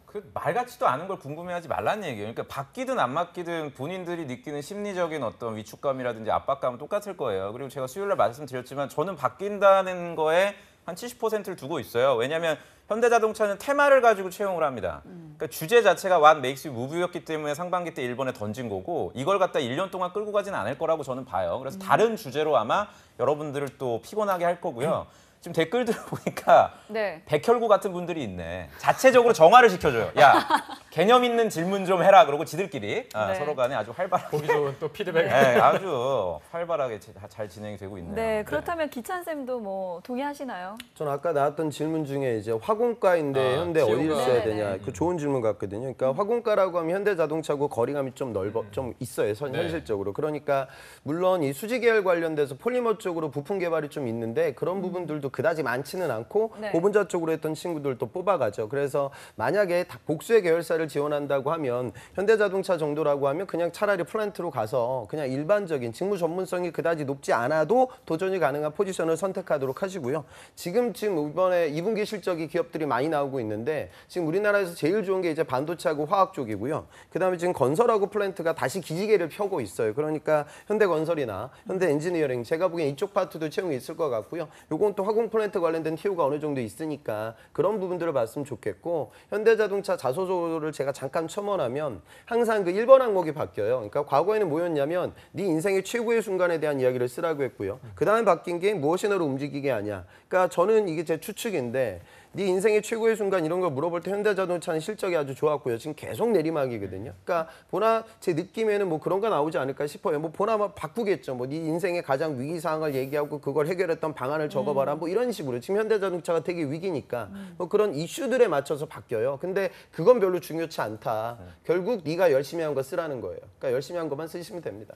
S3: 그 말 같지도 않은 걸 궁금해하지 말라는 얘기예요. 그러니까 바뀌든 안 바뀌든 본인들이 느끼는 심리적인 어떤 위축감이라든지 압박감은 똑같을 거예요. 그리고 제가 수요일 날 말씀드렸지만 저는 바뀐다는 거에 한 70%를 두고 있어요. 왜냐하면 현대자동차는 테마를 가지고 채용을 합니다. 그러니까 주제 자체가 What Makes You Move였기 때문에 상반기 때 일본에 던진 거고 이걸 갖다 1년 동안 끌고 가진 않을 거라고 저는 봐요. 그래서 다른 주제로 아마 여러분들을 또 피곤하게 할 거고요. 지금 댓글들 보니까
S2: 네.
S3: 백혈구 같은 분들이 있네. 자체적으로 정화를 시켜줘요. 야, 개념 있는 질문 좀 해라. 그러고 지들끼리
S2: 네.
S3: 서로 간에 아주 활발하게
S1: 보기 좋은 또 피드백.
S3: 네, 아주 활발하게 잘 진행이 되고 있네요.
S2: 네, 그렇다면 기찬 쌤도 뭐 동의하시나요?
S4: 저는 아까 나왔던 질문 중에 이제 화공과인데 현대
S1: 지우가.
S4: 어디를 써야
S2: 네네네.
S4: 되냐 그 좋은 질문 같거든요. 그러니까 화공과라고 하면 현대자동차고 거리감이 좀 좀 있어요. 현실적으로. 그러니까 물론 이 수지 계열 관련돼서 폴리머 쪽으로 부품 개발이 좀 있는데 그런 부분들도 그다지 많지는 않고
S2: 네.
S4: 고분자 쪽으로 했던 친구들도 뽑아가죠. 그래서 만약에 복수의 계열사를 지원한다고 하면 현대자동차 정도라고 하면 그냥 차라리 플랜트로 가서 그냥 일반적인 직무 전문성이 그다지 높지 않아도 도전이 가능한 포지션을 선택하도록 하시고요. 지금 이번에 2분기 실적이 기업들이 많이 나오고 있는데 지금 우리나라에서 제일 좋은 게 이제 반도체하고 화학 쪽이고요. 그다음에 지금 건설하고 플랜트가 다시 기지개를 펴고 있어요. 그러니까 현대건설이나 현대엔지니어링 제가 보기엔 이쪽 파트도 채용이 있을 것 같고요. 요건 또 화공 플랜트 관련된 TO가 어느 정도 있으니까 그런 부분들을 봤으면 좋겠고 현대자동차 자소서를 제가 잠깐 첨언하면 항상 그 1번 항목이 바뀌어요. 그러니까 과거에는 뭐였냐면 네 인생의 최고의 순간에 대한 이야기를 쓰라고 했고요. 그다음에 바뀐 게 무엇이 너를 움직이게 하냐. 그러니까 저는 이게 제 추측인데 네 인생의 최고의 순간 이런 걸 물어볼 때 현대자동차는 실적이 아주 좋았고요. 지금 계속 내리막이거든요. 그러니까 보나 제 느낌에는 뭐 그런 거 나오지 않을까 싶어요. 뭐 보나 뭐 바꾸겠죠. 뭐 네 인생의 가장 위기 상황을 얘기하고 그걸 해결했던 방안을 적어봐라. 뭐 이런 식으로 지금 현대자동차가 되게 위기니까 뭐 그런 이슈들에 맞춰서 바뀌어요. 근데 그건 별로 중요치 않다. 결국 네가 열심히 한 거 쓰라는 거예요. 그러니까 열심히 한 것만 쓰시면 됩니다.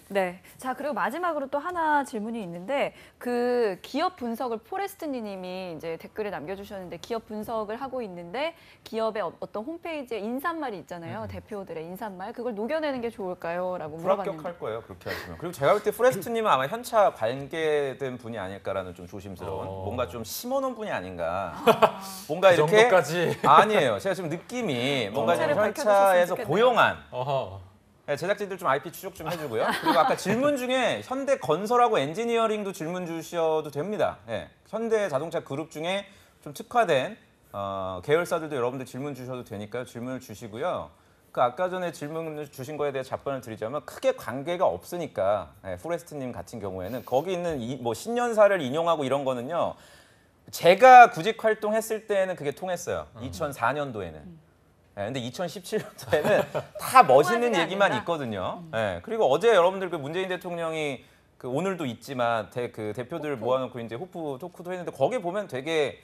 S2: 네. 자, 그리고 마지막으로 또 하나 질문이 있는데 그 기업 분석을 포레스트 님이 이제 댓글에 남겨주셨는데 기업 분석을 하고 있는데 기업의 어떤 홈페이지에 인사말이 있잖아요. 대표들의 인사말. 그걸 녹여내는 게 좋을까요? 라고 물어봤는데.
S3: 불합격할 거예요. 그렇게 하시면. 그리고 제가 볼 때 프레스트님은 아마 현차 관계된 분이 아닐까라는 좀 조심스러운 뭔가 좀 심어놓은 분이 아닌가. 뭔가
S1: 그
S3: 이렇게
S1: 정도까지.
S3: 아니에요. 제가 지금 느낌이 뭔가 좀
S2: 정체를
S3: 현차에서
S2: 밝혀주셨으면
S3: 고용한
S1: 어허.
S3: 네, 제작진들 좀 IP 추적 좀 해주고요. 그리고 아까 질문 중에 현대 건설하고 엔지니어링도 질문 주셔도 됩니다. 네, 현대 자동차 그룹 중에 좀 특화된 계열사들도 여러분들 질문 주셔도 되니까요. 질문을 주시고요. 그 아까 전에 질문을 주신 거에 대해 답변을 드리자면 크게 관계가 없으니까 포레스트님 같은 경우에는 거기 있는 뭐 신년사를 인용하고 이런 거는요. 제가 구직 활동했을 때는 그게 통했어요. 2004년도에는. 네, 근데 2017년도에는 다 멋있는
S2: 통하지가
S3: 얘기만
S2: 않는다.
S3: 있거든요. 네, 그리고 어제 여러분들 그 문재인 대통령이 그 오늘도 있지만 그 대표들 모아놓고 이제 호프 토크도 했는데 거기에 보면 되게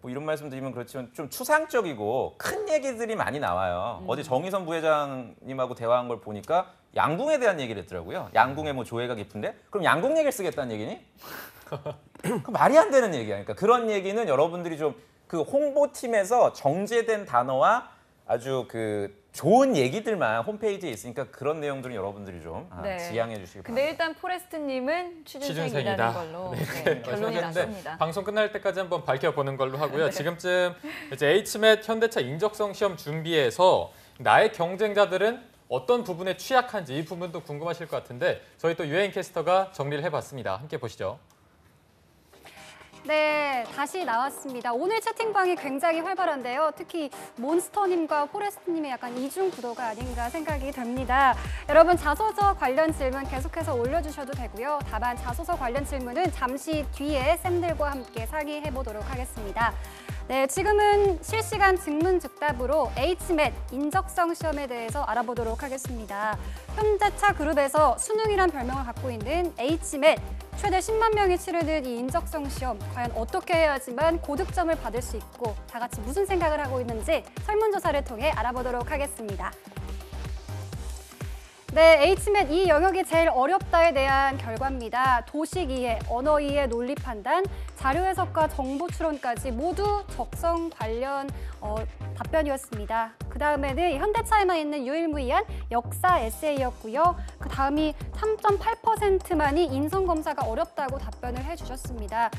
S3: 뭐 이런 말씀드리면 그렇지만 좀 추상적이고 큰 얘기들이 많이 나와요. 어제 정의선 부회장님하고 대화한 걸 보니까 양궁에 대한 얘기를 했더라고요. 양궁에 뭐 조예가 깊은데 그럼 양궁 얘기를 쓰겠다는 얘기니? 그 말이 안 되는 얘기야. 그러니까 그런 얘기는 여러분들이 좀 그 홍보팀에서 정제된 단어와 아주 그 좋은 얘기들만 홈페이지에 있으니까 그런 내용들은 여러분들이 좀
S2: 네.
S3: 지양해 주시기
S2: 근데
S3: 바랍니다.
S2: 일단 포레스트님은 취준생이라는
S1: 취준생이다.
S2: 걸로
S1: 네,
S2: 결론이
S1: 말씀하셨는데
S2: 났습니다.
S1: 방송 끝날 때까지 한번 밝혀보는 걸로 하고요.
S2: 네.
S1: 지금쯤 이제 HMET 현대차 인적성 시험 준비해서 나의 경쟁자들은 어떤 부분에 취약한지 이 부분도 궁금하실 것 같은데 저희 또 유행 캐스터가 정리를 해봤습니다. 함께 보시죠.
S5: 네, 다시 나왔습니다. 오늘 채팅방이 굉장히 활발한데요. 특히 몬스터님과 포레스트님의 약간 이중 구도가 아닌가 생각이 듭니다. 여러분 자소서 관련 질문 계속해서 올려주셔도 되고요. 다만 자소서 관련 질문은 잠시 뒤에 쌤들과 함께 상의해보도록 하겠습니다. 네, 지금은 실시간 증문즉답으로 HMET 인적성 시험에 대해서 알아보도록 하겠습니다. 현대차 그룹에서 수능이란 별명을 갖고 있는 HMET 최대 10만 명이 치르는 이 인적성 시험 과연 어떻게 해야지만 고득점을 받을 수 있고 다 같이 무슨 생각을 하고 있는지 설문조사를 통해 알아보도록 하겠습니다. 네, HMET 이 영역이 제일 어렵다에 대한 결과입니다. 도식 이해, 언어 이해, 논리 판단, 자료 해석과 정보 추론까지 모두 적성 관련 답변이었습니다. 그 다음에는 현대차에만 있는 유일무이한 역사 에세이였고요. 그 다음이 3.8%만이 인성검사가 어렵다고 답변을 해주셨습니다.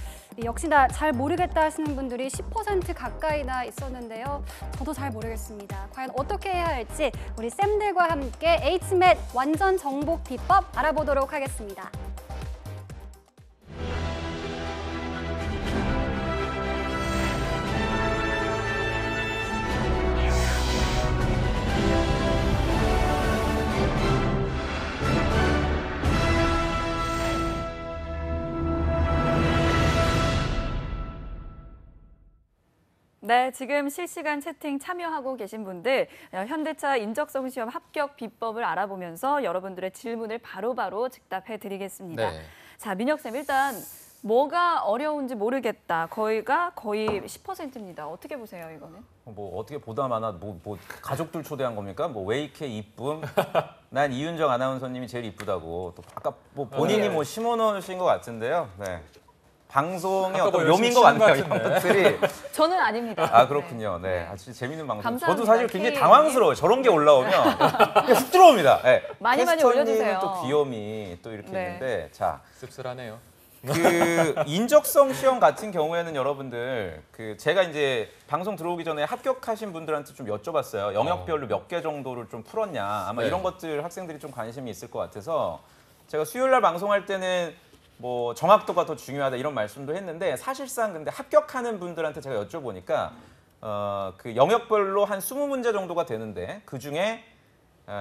S5: 역시나 잘 모르겠다 하시는 분들이 10% 가까이나 있었는데요. 저도 잘 모르겠습니다. 과연 어떻게 해야 할지 우리 쌤들과 함께 HMET 완전 정복 비법 알아보도록 하겠습니다.
S2: 네, 지금 실시간 채팅 참여하고 계신 분들 현대차 인적성 시험 합격 비법을 알아보면서 여러분들의 질문을 바로바로 즉답해 드리겠습니다.
S1: 네.
S2: 자, 민혁 쌤 일단 뭐가 어려운지 모르겠다. 거의 10%입니다. 어떻게 보세요, 이거는?
S3: 뭐 어떻게 보다 마나 뭐 가족들 초대한 겁니까? 뭐 왜 이렇게 이쁨? 난 이윤정 아나운서님이 제일 이쁘다고. 또 아까 뭐 본인이 뭐 심어놓으신 것 같은데요. 네. 방송의
S1: 아까
S3: 어떤
S1: 뭐
S3: 묘미인 것
S1: 열심히
S3: 같네요.
S1: 치는 것
S3: 이런 것들이.
S2: 저는 아닙니다.
S3: 아 그렇군요. 네, 아주 재밌는 방송.
S2: 감사합니다.
S3: 저도 사실 굉장히
S2: K.
S3: 당황스러워요. 저런 게 올라오면 그냥 훅 들어옵니다. 네.
S2: 많이
S3: 캐스터님은
S2: 올려주세요.
S3: 또 귀염이 또 이렇게
S2: 네.
S3: 있는데 자.
S1: 씁쓸하네요.
S3: 그 인적성 시험 같은 경우에는 여러분들 그 제가 이제 방송 들어오기 전에 합격하신 분들한테 좀 여쭤봤어요. 영역별로 몇 개 정도를 좀 풀었냐. 아마
S1: 네.
S3: 이런 것들 학생들이 좀 관심이 있을 것 같아서 제가 수요일 날 방송할 때는 뭐 정확도가 더 중요하다 이런 말씀도 했는데 사실상 근데 합격하는 분들한테 제가 여쭤보니까 그 영역별로 한 20문제 정도가 되는데 그중에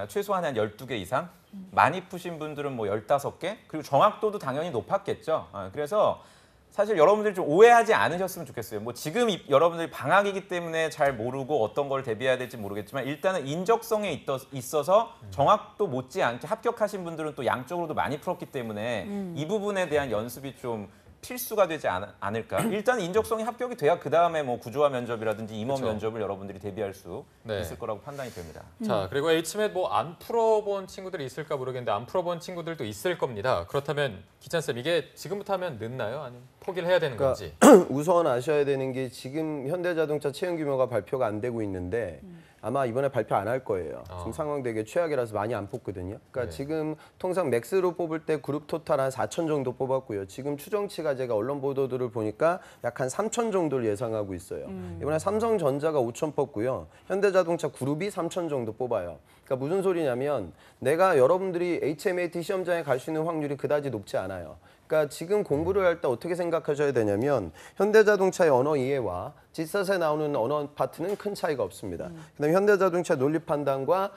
S3: 최소한 한 12개 이상 많이 푸신 분들은 뭐 15개 그리고 정확도도 당연히 높았겠죠. 그래서 사실 여러분들이 좀 오해하지 않으셨으면 좋겠어요. 뭐 지금 여러분들이 방학이기 때문에 잘 모르고 어떤 걸 대비해야 될지 모르겠지만 일단은 인적성에 있어서 정확도 못지않게 합격하신 분들은 또 양쪽으로도 많이 풀었기 때문에 이 부분에 대한 연습이 좀 필수가 되지 않을까. 일단 인적성이 합격이 돼야 그다음에 뭐 구조화 면접이라든지 임원
S1: 그렇죠.
S3: 면접을 여러분들이 대비할 수
S1: 네.
S3: 있을 거라고 판단이 됩니다.
S1: 자, 그리고 HMET 뭐 안 풀어본 친구들이 있을까 모르겠는데 안 풀어본 친구들도 있을 겁니다. 그렇다면 기찬 쌤 이게 지금부터 하면 늦나요? 아니면 포기를 해야 되는 건지?
S4: 우선 아셔야 되는 게 지금 현대자동차 채용 규모가 발표가 안 되고 있는데 아마 이번에 발표 안 할 거예요. 지금 상황 되게 최악이라서 많이 안 뽑거든요. 그러니까
S1: 네.
S4: 지금 통상 맥스로 뽑을 때 그룹 토탈 한 4천 정도 뽑았고요. 지금 추정치가 제가 언론 보도들을 보니까 약 한 3천 정도를 예상하고 있어요. 이번에 삼성전자가 5천 뽑고요. 현대자동차 그룹이 3천 정도 뽑아요. 그러니까 무슨 소리냐면 내가 여러분들이 HMAT 시험장에 갈 수 있는 확률이 그다지 높지 않아요. 그러니까 지금 공부를 할 때 어떻게 생각하셔야 되냐면 현대자동차의 언어 이해와 지사에 나오는 언어 파트는 큰 차이가 없습니다. 그다음에 현대자동차 논리 판단과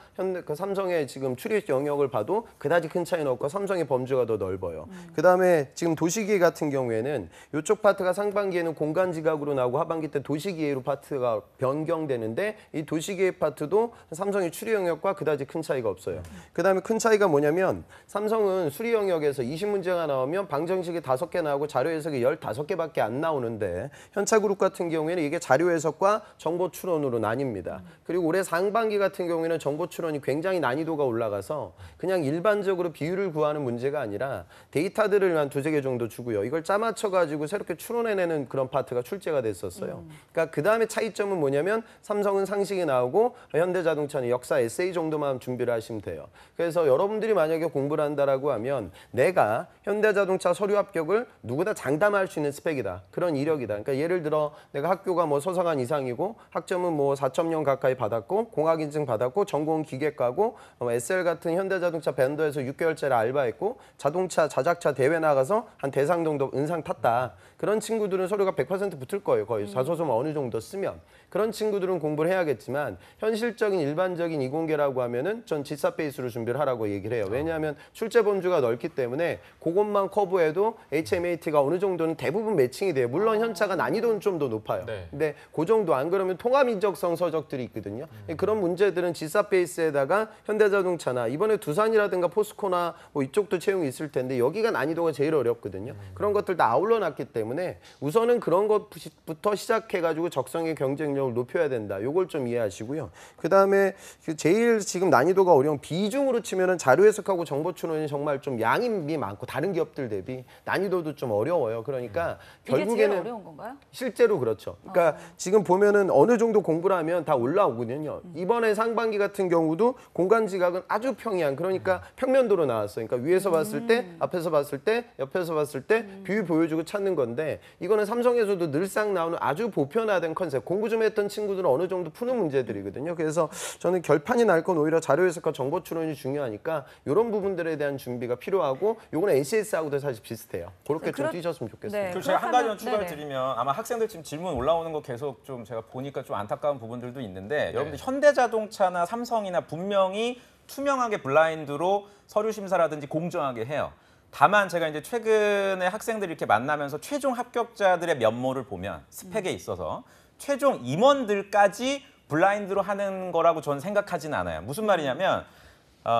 S4: 삼성의 지금 추리 영역을 봐도 그다지 큰 차이는 없고 삼성의 범주가 더 넓어요. 그다음에 지금 도시기계 같은 경우에는 이쪽 파트가 상반기에는 공간 지각으로 나오고 하반기 때 도시기계로 파트가 변경되는데 이 도시기계 파트도 삼성의 추리 영역과 그다지 큰 차이가 없어요. 그다음에 큰 차이가 뭐냐면 삼성은 수리 영역에서 20문제가 나오면 방정식이 5개 나오고 자료 해석이 15개밖에 안 나오는데 현차그룹 같은 경우에는 이게 자료 해석과 정보 추론으로 나뉩니다. 그리고 올해 상반기 같은 경우에는 정보 추론이 굉장히 난이도가 올라가서 그냥 일반적으로 비율을 구하는 문제가 아니라 데이터들을 한 2-3개 정도 주고요. 이걸 짜맞춰 가지고 새롭게 추론해내는 그런 파트가 출제가 됐었어요. 그러니까 그 다음에 차이점은 뭐냐면 삼성은 상식이 나오고 현대자동차는 역사 에세이 정도만 준비를 하시면 돼요. 그래서 여러분들이 만약에 공부를 한다라고 하면 내가 현대자동차 서류 합격을 누구나 장담할 수 있는 스펙이다. 그런 이력이다. 그러니까 예를 들어 내가 학교가 뭐 서사관 이상이고 학점은 뭐 4.0 가까이 받았고 공학인증 받았고 전공은 기계과고 SL 같은 현대자동차 벤더에서 6개월짜리 알바했고 자동차 자작차 대회 나가서 한 대상 정도 은상 탔다. 그런 친구들은 서류가 100% 붙을 거예요. 거의 자소서만 어느 정도 쓰면. 그런 친구들은 공부를 해야겠지만 현실적인 일반적인 이공계라고 하면은 전 지사 베이스로 준비를 하라고 얘기를 해요. 왜냐하면 출제 범주가 넓기 때문에 그것만 커브해도 HMAT가 어느 정도는 대부분 매칭이 돼요. 물론 현차가 난이도는 좀 더 높아요.
S1: 네.
S4: 근데 그 정도 안 그러면 통합인적성 서적들이 있거든요. 그런 문제들은 지사 베이스에다가 현대자동차나 이번에 두산이라든가 포스코나 뭐 이쪽도 채용이 있을 텐데 여기가 난이도가 제일 어렵거든요. 그런 것들 다 아울러 놨기 때문에 우선은 그런 것부터 시작해가지고 적성의 경쟁력을 높여야 된다. 요걸 좀 이해하시고요. 그다음에 제일 지금 난이도가 어려운 비중으로 치면은 자료 해석하고 정보 추론이 정말 좀 양이 많고 다른 기업들 대비 난이도도 좀 어려워요. 그러니까
S2: 이게 제일
S4: 결국에는
S2: 어려운 건가요?
S4: 실제로 그렇죠. 그러니까 지금 보면은 어느 정도 공부를 하면 다 올라오거든요. 이번에 상반기 같은 경우도 공간 지각은 아주 평이한 그러니까 평면도로 나왔어요. 그러니까 위에서 봤을 때, 앞에서 봤을 때, 옆에서 봤을 때 비율 보여주고 찾는 건데 이거는 삼성에서도 늘상 나오는 아주 보편화된 컨셉. 공부 좀 했던 친구들은 어느 정도 푸는 문제들이거든요. 그래서 저는 결판이 날 건 오히려 자료 해석과 정보 추론이 중요하니까 이런 부분들에 대한 준비가 필요하고 요거는 NCS하고도 사실 비슷해요. 그렇게 좀 뛰셨으면 좋겠습니다.
S2: 네.
S3: 그리고 제가 한 가지만
S2: 그렇다면-
S3: 추가를
S2: 네네.
S3: 드리면 아마 학생들 지금 질문 올라오는 거 계속 좀 제가 보니까 좀 안타까운 부분들도 있는데 여러분들 현대자동차나 삼성이나 분명히 투명하게 블라인드로 서류 심사라든지 공정하게 해요. 다만 제가 이제 최근에 학생들이 이렇게 만나면서 최종 합격자들의 면모를 보면 스펙에 있어서 최종 임원들까지 블라인드로 하는 거라고 저는 생각하지는 않아요. 무슨 말이냐면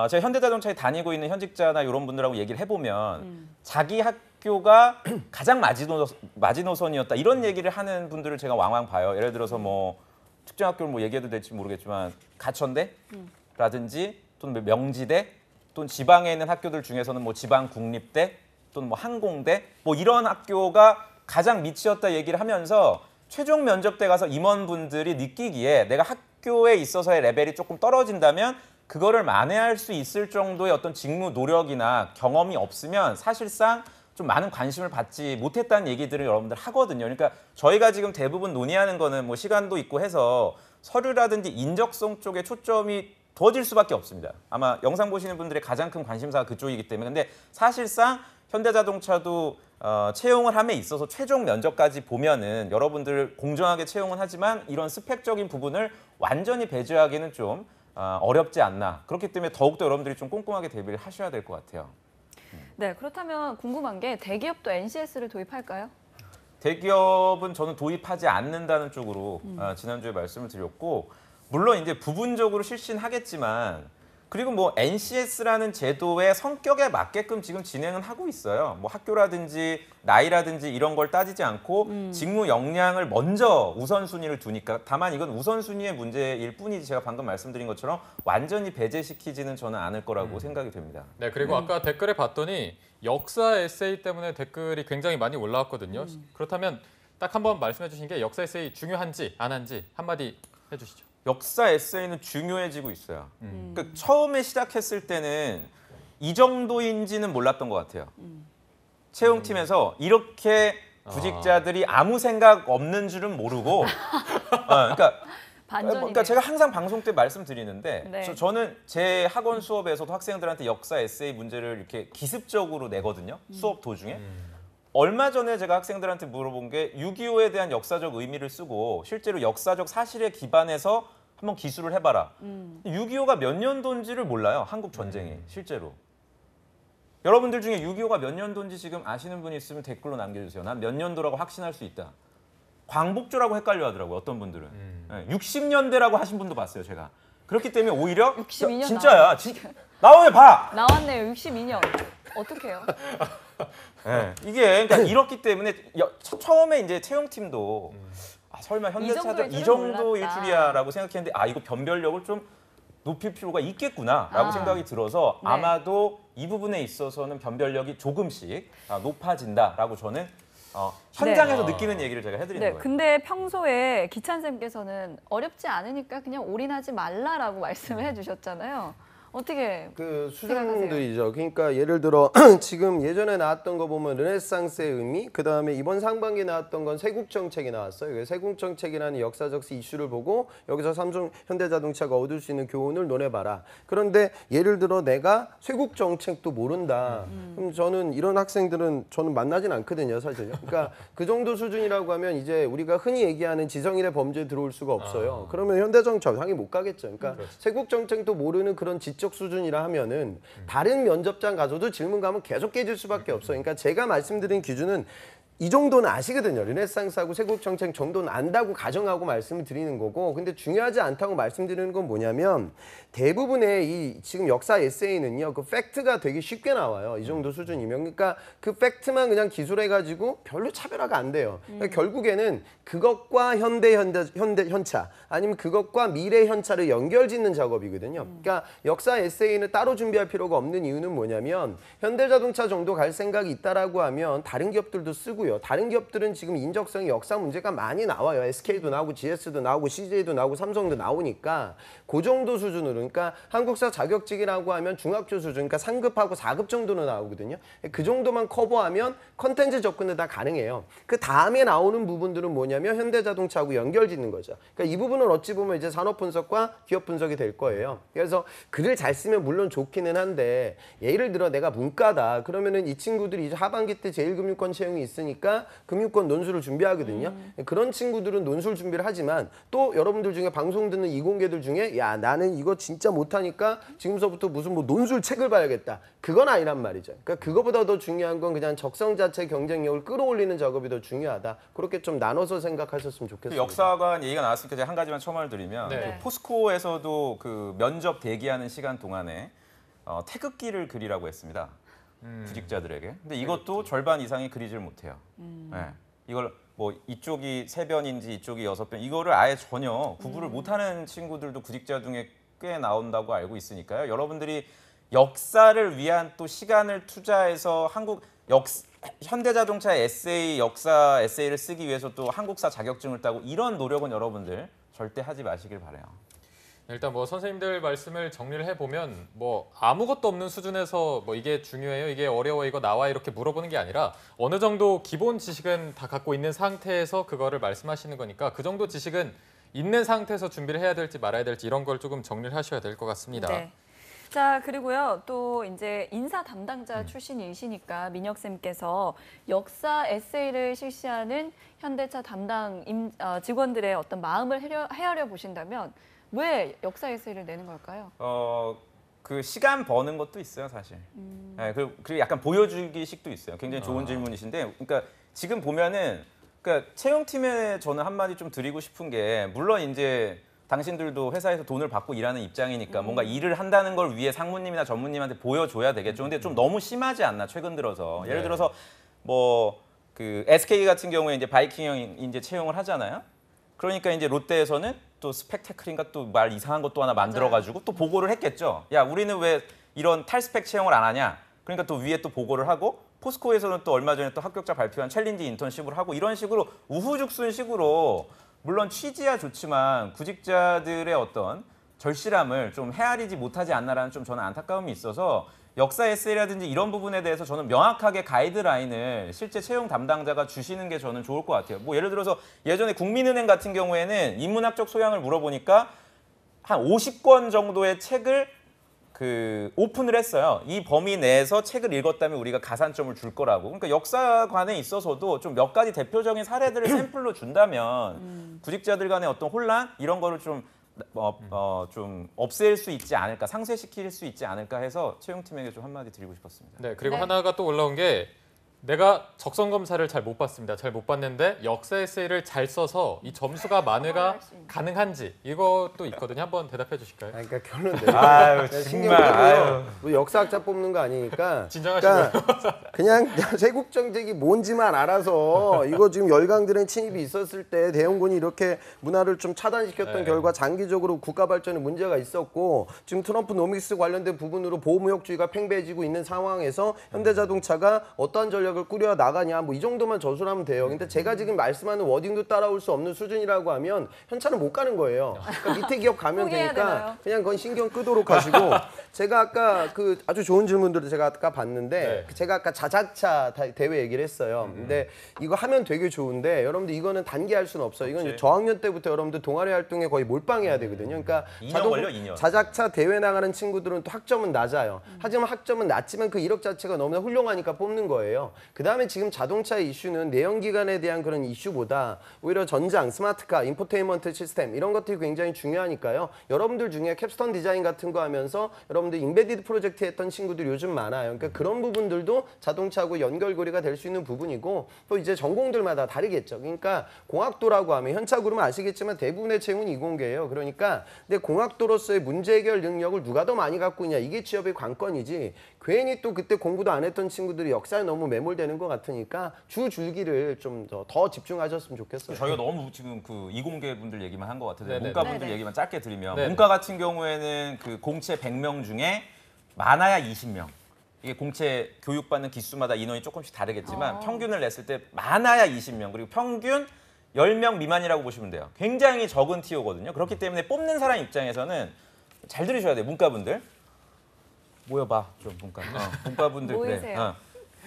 S3: 제가 현대자동차에 다니고 있는 현직자나 이런 분들하고 얘기를 해보면 자기 학교가 가장 마지노선이었다 이런 얘기를 하는 분들을 제가 왕왕 봐요. 예를 들어서 뭐 특정 학교를 뭐 얘기해도 될지 모르겠지만 가천대라든지 또는 명지대 또는 지방에 있는 학교들 중에서는 뭐 지방 국립대 또는 뭐 항공대 뭐 이런 학교가 가장 밑이었다 얘기를 하면서 최종 면접 때 가서 임원분들이 느끼기에 내가 학교에 있어서의 레벨이 조금 떨어진다면 그거를 만회할 수 있을 정도의 어떤 직무 노력이나 경험이 없으면 사실상 좀 많은 관심을 받지 못했다는 얘기들을 여러분들 하거든요. 그러니까 저희가 지금 대부분 논의하는 거는 뭐 시간도 있고 해서 서류라든지 인적성 쪽에 초점이 두어질 수밖에 없습니다. 아마 영상 보시는 분들의 가장 큰 관심사가 그쪽이기 때문에 근데 사실상 현대자동차도 채용을 함에 있어서 최종 면접까지 보면은 여러분들 공정하게 채용은 하지만 이런 스펙적인 부분을 완전히 배제하기는 좀 어렵지 않나. 그렇기 때문에 더욱더 여러분들이 좀 꼼꼼하게 대비를 하셔야 될 것 같아요.
S2: 네, 그렇다면 궁금한 게 대기업도 NCS를 도입할까요?
S3: 대기업은 저는 도입하지 않는다는 쪽으로 지난주에 말씀을 드렸고 물론 이제 부분적으로 실시는 하겠지만 그리고 뭐 NCS라는 제도의 성격에 맞게끔 지금 진행은 하고 있어요. 뭐 학교라든지 나이라든지 이런 걸 따지지 않고 직무 역량을 먼저 우선순위를 두니까 다만 이건 우선순위의 문제일 뿐이지 제가 방금 말씀드린 것처럼 완전히 배제시키지는 저는 않을 거라고 생각이 됩니다.
S1: 네, 그리고 아까 댓글에 봤더니 역사 에세이 때문에 댓글이 굉장히 많이 올라왔거든요. 그렇다면 딱 한번 말씀해 주신 게 역사 에세이 중요한지 안 한지 한마디 해주시죠.
S3: 역사 에세이는 중요해지고 있어요. 그러니까 처음에 시작했을 때는 이 정도인지는 몰랐던 것 같아요. 채용팀에서 이렇게 구직자들이 아무 생각 없는 줄은 모르고 그러니까
S2: 반전이네요.
S3: 그러니까 제가 항상 방송 때 말씀드리는데
S2: 네.
S3: 저는 제 학원 수업에서도 학생들한테 역사 에세이 문제를 이렇게 기습적으로 내거든요. 수업 도중에. 얼마 전에 제가 학생들한테 물어본 게 6.25에 대한 역사적 의미를 쓰고 실제로 역사적 사실에 기반해서 한번 기술을 해봐라. 6.25가 몇 년도인지를 몰라요. 한국 전쟁이 실제로. 여러분들 중에 6.25가 몇 년도인지 지금 아시는 분이 있으면 댓글로 남겨주세요. 난 몇 년도라고 확신할 수 있다. 광복조라고 헷갈려 하더라고요. 어떤 분들은. 60년대라고 하신 분도 봤어요. 제가. 그렇기 때문에 오히려
S2: 62년
S3: 진짜야. 나오면 봐.
S2: 나왔네요. 62년. 어떡해요?
S3: 네. 이게 그러니까 이렇기 때문에 처음에 이제 채용팀도 설마 현대차들 이 정도일
S2: 몰랐다.
S3: 줄이야라고 생각했는데 이거 변별력을 좀 높일 필요가 있겠구나라고 생각이 들어서
S2: 네.
S3: 아마도 이 부분에 있어서는 변별력이 조금씩 높아진다라고 저는 현장에서
S1: 네.
S3: 느끼는 얘기를 제가 해드리는
S2: 네,
S3: 거예요.
S2: 근데 평소에 기찬 쌤께서는 어렵지 않으니까 그냥 올인하지 말라라고 말씀을 해주셨잖아요. 어떻게
S4: 그
S2: 생각하세요?
S4: 수준들이죠. 그러니까 예를 들어 지금 예전에 나왔던 거 보면 르네상스의 의미, 그 다음에 이번 상반기에 나왔던 건 세국 정책이 나왔어요. 세국 정책이라는 역사적 이슈를 보고 여기서 삼성, 현대자동차가 얻을 수 있는 교훈을 논해봐라. 그런데 예를 들어 내가 세국 정책도 모른다. 그럼 저는 이런 학생들은 저는 만나진 않거든요, 사실요. 그러니까 그 정도 수준이라고 하면 이제 우리가 흔히 얘기하는 지성인의 범죄에 들어올 수가 없어요. 그러면 현대정치 당연히 못 가겠죠. 그러니까 세국 정책도 모르는 그런 지적 수준이라 하면은 다른 면접장 가서도 질문 가면 계속 깨질 수밖에 없어요. 그러니까 제가 말씀드린 기준은 이 정도는 아시거든요. 르네상스하고 세국 정책 정도는 안다고 가정하고 말씀을 드리는 거고, 근데 중요하지 않다고 말씀드리는 건 뭐냐면 대부분의 이 지금 역사 에세이는요, 그 팩트가 되게 쉽게 나와요. 이 정도 수준이면. 그러니까 그 팩트만 그냥 기술해가지고 별로 차별화가 안 돼요. 그러니까 결국에는 그것과 현차 아니면 그것과 미래 현차를 연결짓는 작업이거든요. 그러니까 역사 에세이는 따로 준비할 필요가 없는 이유는 뭐냐면 현대자동차 정도 갈 생각이 있다라고 하면 다른 기업들도 쓰고요. 다른 기업들은 지금 인적성이 역사 문제가 많이 나와요. SK도 나오고 GS도 나오고 CJ도 나오고 삼성도 나오니까 그 정도 수준으로, 그러니까 한국사 자격증이라고 하면 중학교 수준, 그러니까 3급하고 4급 정도는 나오거든요. 그 정도만 커버하면 컨텐츠 접근은 다 가능해요. 그 다음에 나오는 부분들은 뭐냐면 현대자동차하고 연결짓는 거죠. 그러니까 이 부분은 어찌 보면 이제 산업 분석과 기업 분석이 될 거예요. 그래서 글을 잘 쓰면 물론 좋기는 한데 예를 들어 내가 문과다 그러면은 이 친구들이 이제 하반기 때 제1금융권 채용이 있으니까 금융권 논술을 준비하거든요. 그런 친구들은 논술 준비를 하지만 또 여러분들 중에 방송 듣는 이공계들 중에 야 나는 이거 진짜 못하니까 지금서부터 무슨 뭐 논술 책을 봐야겠다. 그건 아니란 말이죠. 그러니까 그거보다 더 중요한 건 그냥 적성 자체 경쟁력을 끌어올리는 작업이 더 중요하다. 그렇게 좀 나눠서 생각하셨으면 좋겠습니다.
S3: 역사관 얘기가 나왔으니까 제가 한 가지만 첨언을 드리면
S1: 네.
S3: 그 포스코에서도 그 면접 대기하는 시간 동안에 태극기를 그리라고 했습니다. 구직자들에게. 근데 이것도 절반 이상이 그리질 못해요. 네. 이걸 뭐 이쪽이 3변인지 이쪽이 6변 이거를 아예 전혀 구분을 못하는 친구들도 구직자 중에 꽤 나온다고 알고 있으니까요. 여러분들이 역사를 위한 또 시간을 투자해서 현대자동차 에세이, 역사 에세이를 쓰기 위해서 또 한국사 자격증을 따고 이런 노력은 여러분들 절대 하지 마시길 바라요.
S1: 일단 뭐 선생님들 말씀을 정리를 해보면 뭐 아무것도 없는 수준에서 뭐 이게 중요해요, 이게 어려워, 이거 나와 이렇게 물어보는 게 아니라 어느 정도 기본 지식은 다 갖고 있는 상태에서 그거를 말씀하시는 거니까 그 정도 지식은 있는 상태에서 준비를 해야 될지 말아야 될지 이런 걸 조금 정리를 하셔야 될 것 같습니다.
S2: 네. 자, 그리고요. 또 이제 인사 담당자 출신이시니까 민혁 쌤께서 역사 에세이를 실시하는 현대차 담당 직원들의 어떤 마음을 헤아려 보신다면 왜 역사 에세이를 내는 걸까요?
S3: 그 시간 버는 것도 있어요, 사실. 네, 그리고 약간 보여주기식도 있어요. 굉장히 좋은 질문이신데, 그러니까 지금 보면은, 그러니까 채용팀에 저는 한마디 좀 드리고 싶은 게, 물론 이제 당신들도 회사에서 돈을 받고 일하는 입장이니까 뭔가 일을 한다는 걸 위해 상무님이나 전무님한테 보여줘야 되겠죠. 근데 좀 너무 심하지 않나, 최근 들어서. 예를 들어서 뭐 그 SK 같은 경우에 이제 바이킹형 이제 채용을 하잖아요. 그러니까 이제 롯데에서는 또 스펙테클인가 또 말 이상한 것도 하나 만들어가지고 또 보고를 했겠죠. 야, 우리는 왜 이런 탈스펙 채용을 안 하냐? 그러니까 또 위에 또 보고를 하고 포스코에서는 또 얼마 전에 또 합격자 발표한 챌린지 인턴십을 하고 이런 식으로 우후죽순식으로 물론 취지야 좋지만 구직자들의 어떤 절실함을 좀 헤아리지 못하지 않나라는 좀 저는 안타까움이 있어서 역사 에세이라든지 이런 부분에 대해서 저는 명확하게 가이드라인을 실제 채용 담당자가 주시는 게 저는 좋을 것 같아요. 뭐 예를 들어서 예전에 국민은행 같은 경우에는 인문학적 소양을 물어보니까 한 50권 정도의 책을 오픈을 했어요. 이 범위 내에서 책을 읽었다면 우리가 가산점을 줄 거라고. 그러니까 역사관에 있어서도 좀 몇 가지 대표적인 사례들을 샘플로 준다면 구직자들 간의 어떤 혼란 이런 거를 좀 없앨 수 있지 않을까, 상쇄시킬 수 있지 않을까 해서 채용팀에게 좀 한마디 드리고 싶었습니다.
S1: 네, 그리고
S2: 네.
S1: 하나가 또 올라온 게 내가 적성 검사를 잘 못 봤습니다. 잘 못 봤는데 역사 에세이를 잘 써서 이 점수가 만회가 가능한지 이것도 있거든요. 한번 대답해 주실까요?
S4: 그러니까 결론은
S3: 아유,
S4: 신경
S3: 정말.
S4: 끄고요. 뭐 역사학자 뽑는 거 아니니까.
S1: 진정하시고요.
S4: 그냥 세국 정책이 뭔지만 알아서 이거 지금 열강들의 침입이 있었을 때 대영군이 이렇게 문화를 좀 차단시켰던
S1: 네.
S4: 결과 장기적으로 국가 발전에 문제가 있었고 지금 트럼프 노믹스 관련된 부분으로 보호무역주의가 팽배해지고 있는 상황에서 현대자동차가 어떠한 전략을 꾸려 나가냐 뭐 이 정도만 저술하면 돼요. 근데 제가 지금 말씀하는 워딩도 따라올 수 없는 수준이라고 하면 현찰은 못 가는 거예요. 그러니까 밑에 기업 가면
S2: 포기해야
S4: 되니까
S2: 되나요?
S4: 그냥 그건 신경 끄도록 하시고 제가 아까 아주 좋은 질문들을 제가 아까 봤는데
S1: 네.
S4: 제가 아까 자작차 대회 얘기를 했어요. 근데 이거 하면 되게 좋은데 여러분들 이거는 단기할 수는 없어요. 이건
S3: 그치.
S4: 저학년 때부터 여러분들 동아리 활동에 거의 몰빵해야 되거든요. 그러니까
S3: 2년 걸려, 2년.
S4: 자작차 대회 나가는 친구들은 또 학점은 낮아요. 하지만 학점은 낮지만 그 이력 자체가 너무나 훌륭하니까 뽑는 거예요. 그다음에 지금 자동차 이슈는 내연기관에 대한 그런 이슈보다 오히려 전장, 스마트카, 인포테인먼트 시스템 이런 것들이 굉장히 중요하니까요. 여러분들 중에 캡스톤 디자인 같은 거 하면서 여러분들 인베디드 프로젝트 했던 친구들이 요즘 많아요. 그러니까 그런 부분들도 자동차하고 연결고리가 될 수 있는 부분이고 또 이제 전공들마다 다르겠죠. 그러니까 공학도라고 하면 현차 그룹은 아시겠지만 대부분의 채용은 이공계예요. 그러니까 근데 공학도로서의 문제 해결 능력을 누가 더 많이 갖고 있냐 이게 취업의 관건이지 괜히 또 그때 공부도 안 했던 친구들이 역사에 너무 매몰되는 것 같으니까 주 줄기를 좀 더 집중하셨으면 좋겠어요.
S3: 저희가 너무 지금 이공계 분들 얘기만 한 것 같아서
S1: 네네.
S3: 문과 분들
S2: 네네.
S3: 얘기만 짧게 드리면
S1: 네네.
S3: 문과 같은 경우에는 공채 100명 중에 많아야 20명. 이게 공채 교육받는 기수마다 인원이 조금씩 다르겠지만 평균을 냈을 때 많아야 20명 그리고 평균 10명 미만이라고 보시면 돼요. 굉장히 적은 티오거든요. 그렇기 때문에 뽑는 사람 입장에서는 잘 들으셔야 돼요. 문과분들. 모여봐. 좀 문과분들
S2: 모이세요.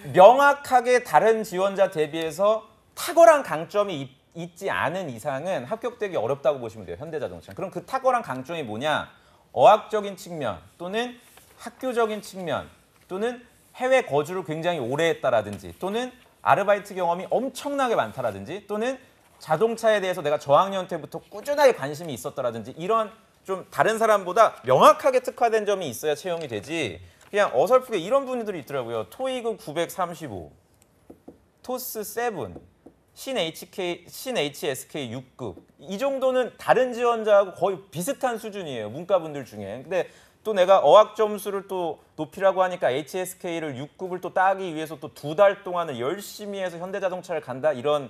S3: 그래. 명확하게 다른 지원자 대비해서 탁월한 강점이 있지 않은 이상은 합격되기 어렵다고 보시면 돼요. 현대자동차. 그럼 그 탁월한 강점이 뭐냐? 어학적인 측면 또는 학교적인 측면 또는 해외 거주를 굉장히 오래 했다라든지 또는 아르바이트 경험이 엄청나게 많다라든지 또는 자동차에 대해서 내가 저학년 때부터 꾸준하게 관심이 있었다라든지 이런 좀 다른 사람보다 명확하게 특화된 점이 있어야 채용이 되지 그냥 어설프게 이런 분들이 있더라고요. 토익은 935, 토스 7, 신HSK 6급 이 정도는 다른 지원자하고 거의 비슷한 수준이에요. 문과분들 중에. 근데 또 내가 어학 점수를 또 높이라고 하니까 HSK를 6급을 또 따기 위해서 또 2달 동안을 열심히 해서 현대자동차를 간다 이런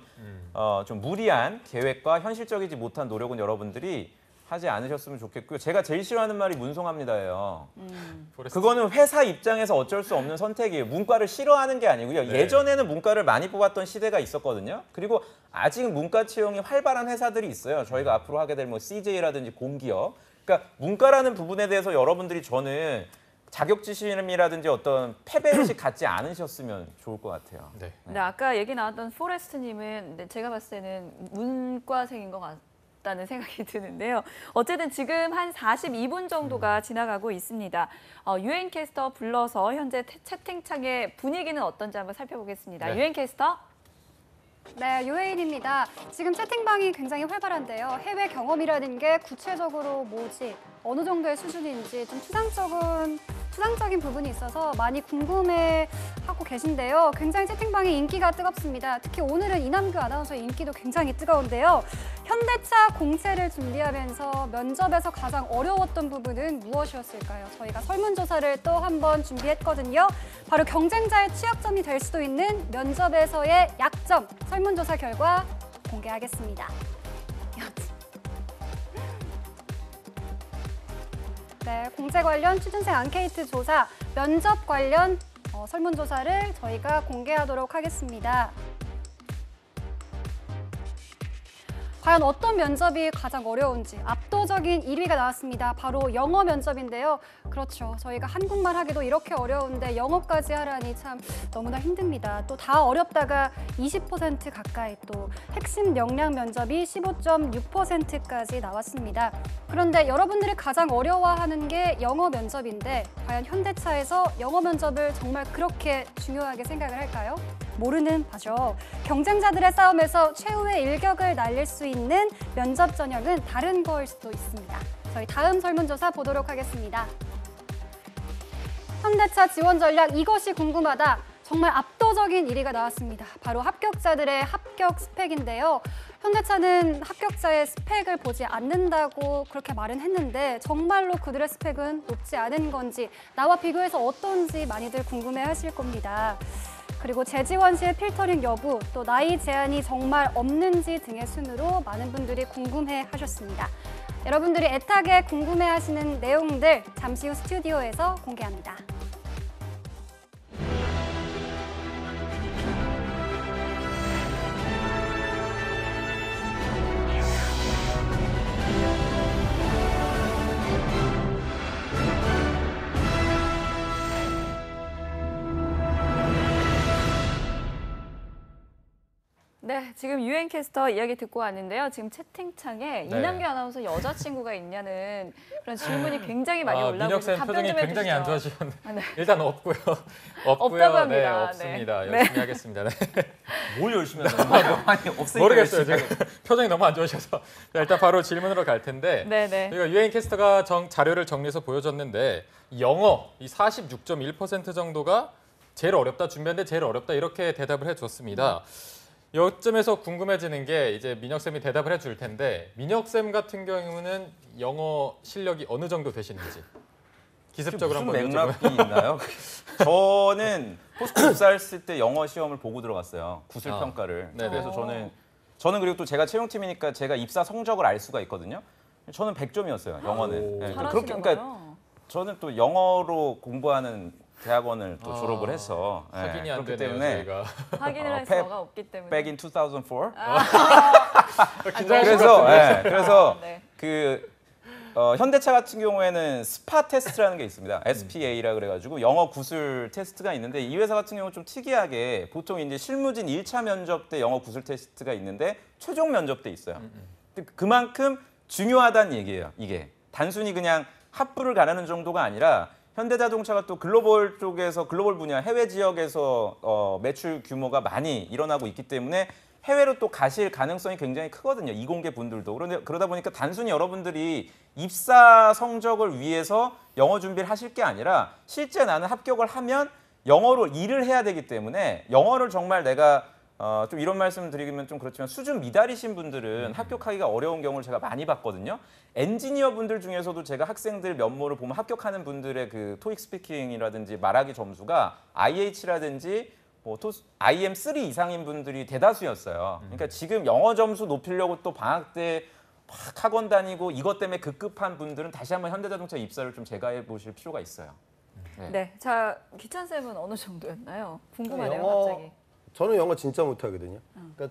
S3: 좀 무리한 계획과 현실적이지 못한 노력은 여러분들이 하지 않으셨으면 좋겠고요. 제가 제일 싫어하는 말이 문송합니다예요. 그거는 회사 입장에서 어쩔 수 없는 선택이에요. 문과를 싫어하는 게 아니고요.
S1: 네.
S3: 예전에는 문과를 많이 뽑았던 시대가 있었거든요. 그리고 아직 문과 채용이 활발한 회사들이 있어요. 저희가 앞으로 하게 될 뭐 CJ라든지 공기업. 그러니까 문과라는 부분에 대해서 여러분들이 저는 자격지심이라든지 어떤 패배의식 갖지 않으셨으면 좋을 것 같아요.
S1: 네.
S2: 네, 아까 얘기 나왔던 포레스트님은 제가 봤을 때는 문과생인 것 같다는 생각이 드는데요. 어쨌든 지금 한 42분 정도가 지나가고 있습니다. 유엔 캐스터 불러서 현재 채팅창의 분위기는 어떤지 한번 살펴보겠습니다.
S1: 네.
S2: 유엔 캐스터.
S5: 네, 유혜인입니다. 지금 채팅방이 굉장히 활발한데요. 해외 경험이라는 게 구체적으로 뭐지, 어느 정도의 수준인지 좀 추상적인 부분이 있어서 많이 궁금해하고 계신데요. 굉장히 채팅방의 인기가 뜨겁습니다. 특히 오늘은 이남규 아나운서의 인기도 굉장히 뜨거운데요. 현대차 공채를 준비하면서 면접에서 가장 어려웠던 부분은 무엇이었을까요? 저희가 설문조사를 또 한번 준비했거든요. 바로 경쟁자의 취약점이 될 수도 있는 면접에서의 약점, 설문조사 결과 공개하겠습니다. 네, 공채 관련 취준생 앙케이트 조사, 면접 관련 설문조사를 저희가 공개하도록 하겠습니다. 과연 어떤 면접이 가장 어려운지 압도적인 1위가 나왔습니다. 바로 영어 면접인데요. 그렇죠. 저희가 한국말 하기도 이렇게 어려운데 영어까지 하라니 참 너무나 힘듭니다. 또 다 어렵다가 20% 가까이, 또 핵심 역량 면접이 15.6%까지 나왔습니다. 그런데 여러분들이 가장 어려워하는 게 영어 면접인데 과연 현대차에서 영어 면접을 정말 그렇게 중요하게 생각을 할까요? 모르는 바죠. 경쟁자들의 싸움에서 최후의 일격을 날릴 수 있는 면접 전형은 다른 거일 수도 있습니다. 저희 다음 설문조사 보도록 하겠습니다. 현대차 지원 전략 이것이 궁금하다. 정말 압도적인 1위가 나왔습니다. 바로 합격자들의 합격 스펙인데요. 현대차는 합격자의 스펙을 보지 않는다고 그렇게 말은 했는데 정말로 그들의 스펙은 높지 않은 건지, 나와 비교해서 어떤지 많이들 궁금해하실 겁니다. 그리고 재지원 시의 필터링 여부, 또 나이 제한이 정말 없는지 등의 순으로 많은 분들이 궁금해하셨습니다. 여러분들이 애타게 궁금해하시는 내용들 잠시 후 스튜디오에서 공개합니다.
S2: 네, 지금 유엔캐스터 이야기 듣고 왔는데요. 지금 채팅창에
S1: 네.
S2: 이남규 아나운서 여자친구가 있냐는 그런 질문이 굉장히 많이 올라오고
S1: 민혁쌤
S2: 답변
S1: 표정이
S2: 좀
S1: 굉장히 안
S2: 해주시죠.
S1: 좋아지셨는데
S2: 아, 네.
S1: 일단 없고요.
S2: 없다고 합니다.
S1: 네,
S2: 네.
S1: 없습니다.
S2: 네.
S1: 열심히 하겠습니다. 네.
S3: 뭘 열심히 하는 거예요? 아니, 없으니까
S1: 모르겠어요.
S3: 열심히
S1: 지금 표정이 너무 안 좋으셔서 자, 일단 바로 질문으로 갈 텐데
S2: 네네.
S1: 저희가 유엔캐스터가 자료를 정리해서 보여줬는데 영어 이 46.1% 정도가 제일 어렵다, 준비하는데 제일 어렵다 이렇게 대답을 해줬습니다. 이점에서 궁금해지는 게 이제 민혁쌤이 대답을 해줄 텐데 민혁쌤 같은 경우는 영어 실력이 어느 정도 되시는지 기습적으로
S3: 무슨
S1: 한번
S3: 맥락이 있나요? 저는 포스코 입사했을 때 영어 시험을 보고 들어갔어요. 구술 평가를.
S1: 네네.
S3: 그래서 저는 그리고 또 제가 채용팀이니까 제가 입사 성적을 알 수가 있거든요. 저는 100점이었어요. 영어는. 네,
S2: 잘하시나 봐요.
S3: 저는 또 영어로 공부하는 대학원을 또 졸업을 해서
S1: 확인이 안
S3: 그렇기
S1: 되네요.
S3: 때문에
S1: 저희가
S2: 확인을 할
S3: 팩-
S2: 수가 없기 때문에.
S3: back in 2004.
S1: 긴장하실 것
S3: 그래서
S1: 같은데.
S3: 그래서
S2: 네.
S3: 현대차 같은 경우에는 스파 테스트라는 게 있습니다. SPA라 그래가지고 영어 구술 테스트가 있는데 이 회사 같은 경우는 좀 특이하게 보통 이제 실무진 1차 면접 때 영어 구술 테스트가 있는데 최종 면접 때 있어요. 그만큼 중요하다는 얘기예요. 이게 단순히 그냥 합부를 가르는 정도가 아니라 현대자동차가 또 글로벌 쪽에서 글로벌 분야 해외 지역에서 매출 규모가 많이 일어나고 있기 때문에 해외로 또 가실 가능성이 굉장히 크거든요. 이공계 분들도. 그런데 그러다 보니까 단순히 여러분들이 입사 성적을 위해서 영어 준비를 하실 게 아니라 실제 나는 합격을 하면 영어로 일을 해야 되기 때문에 영어를 정말 내가 좀 이런 말씀 드리면 좀 그렇지만 수준 미달이신 분들은 합격하기가 어려운 경우를 제가 많이 봤거든요. 엔지니어 분들 중에서도 제가 학생들 면모를 보면 합격하는 분들의 그 토익 스피킹이라든지 말하기 점수가 IH라든지 뭐 IM3 이상인 분들이 대다수였어요. 그러니까 지금 영어 점수 높이려고 또 방학 때 막 학원 다니고 이것 때문에 급급한 분들은 다시 한번 현대자동차 입사를 좀 재가해 보실 필요가 있어요.
S2: 네. 자, 기찬 쌤은 어느 정도였나요? 궁금하네요,
S4: 영어-
S2: 갑자기.
S4: 저는 영어 진짜 못하거든요. 그러니까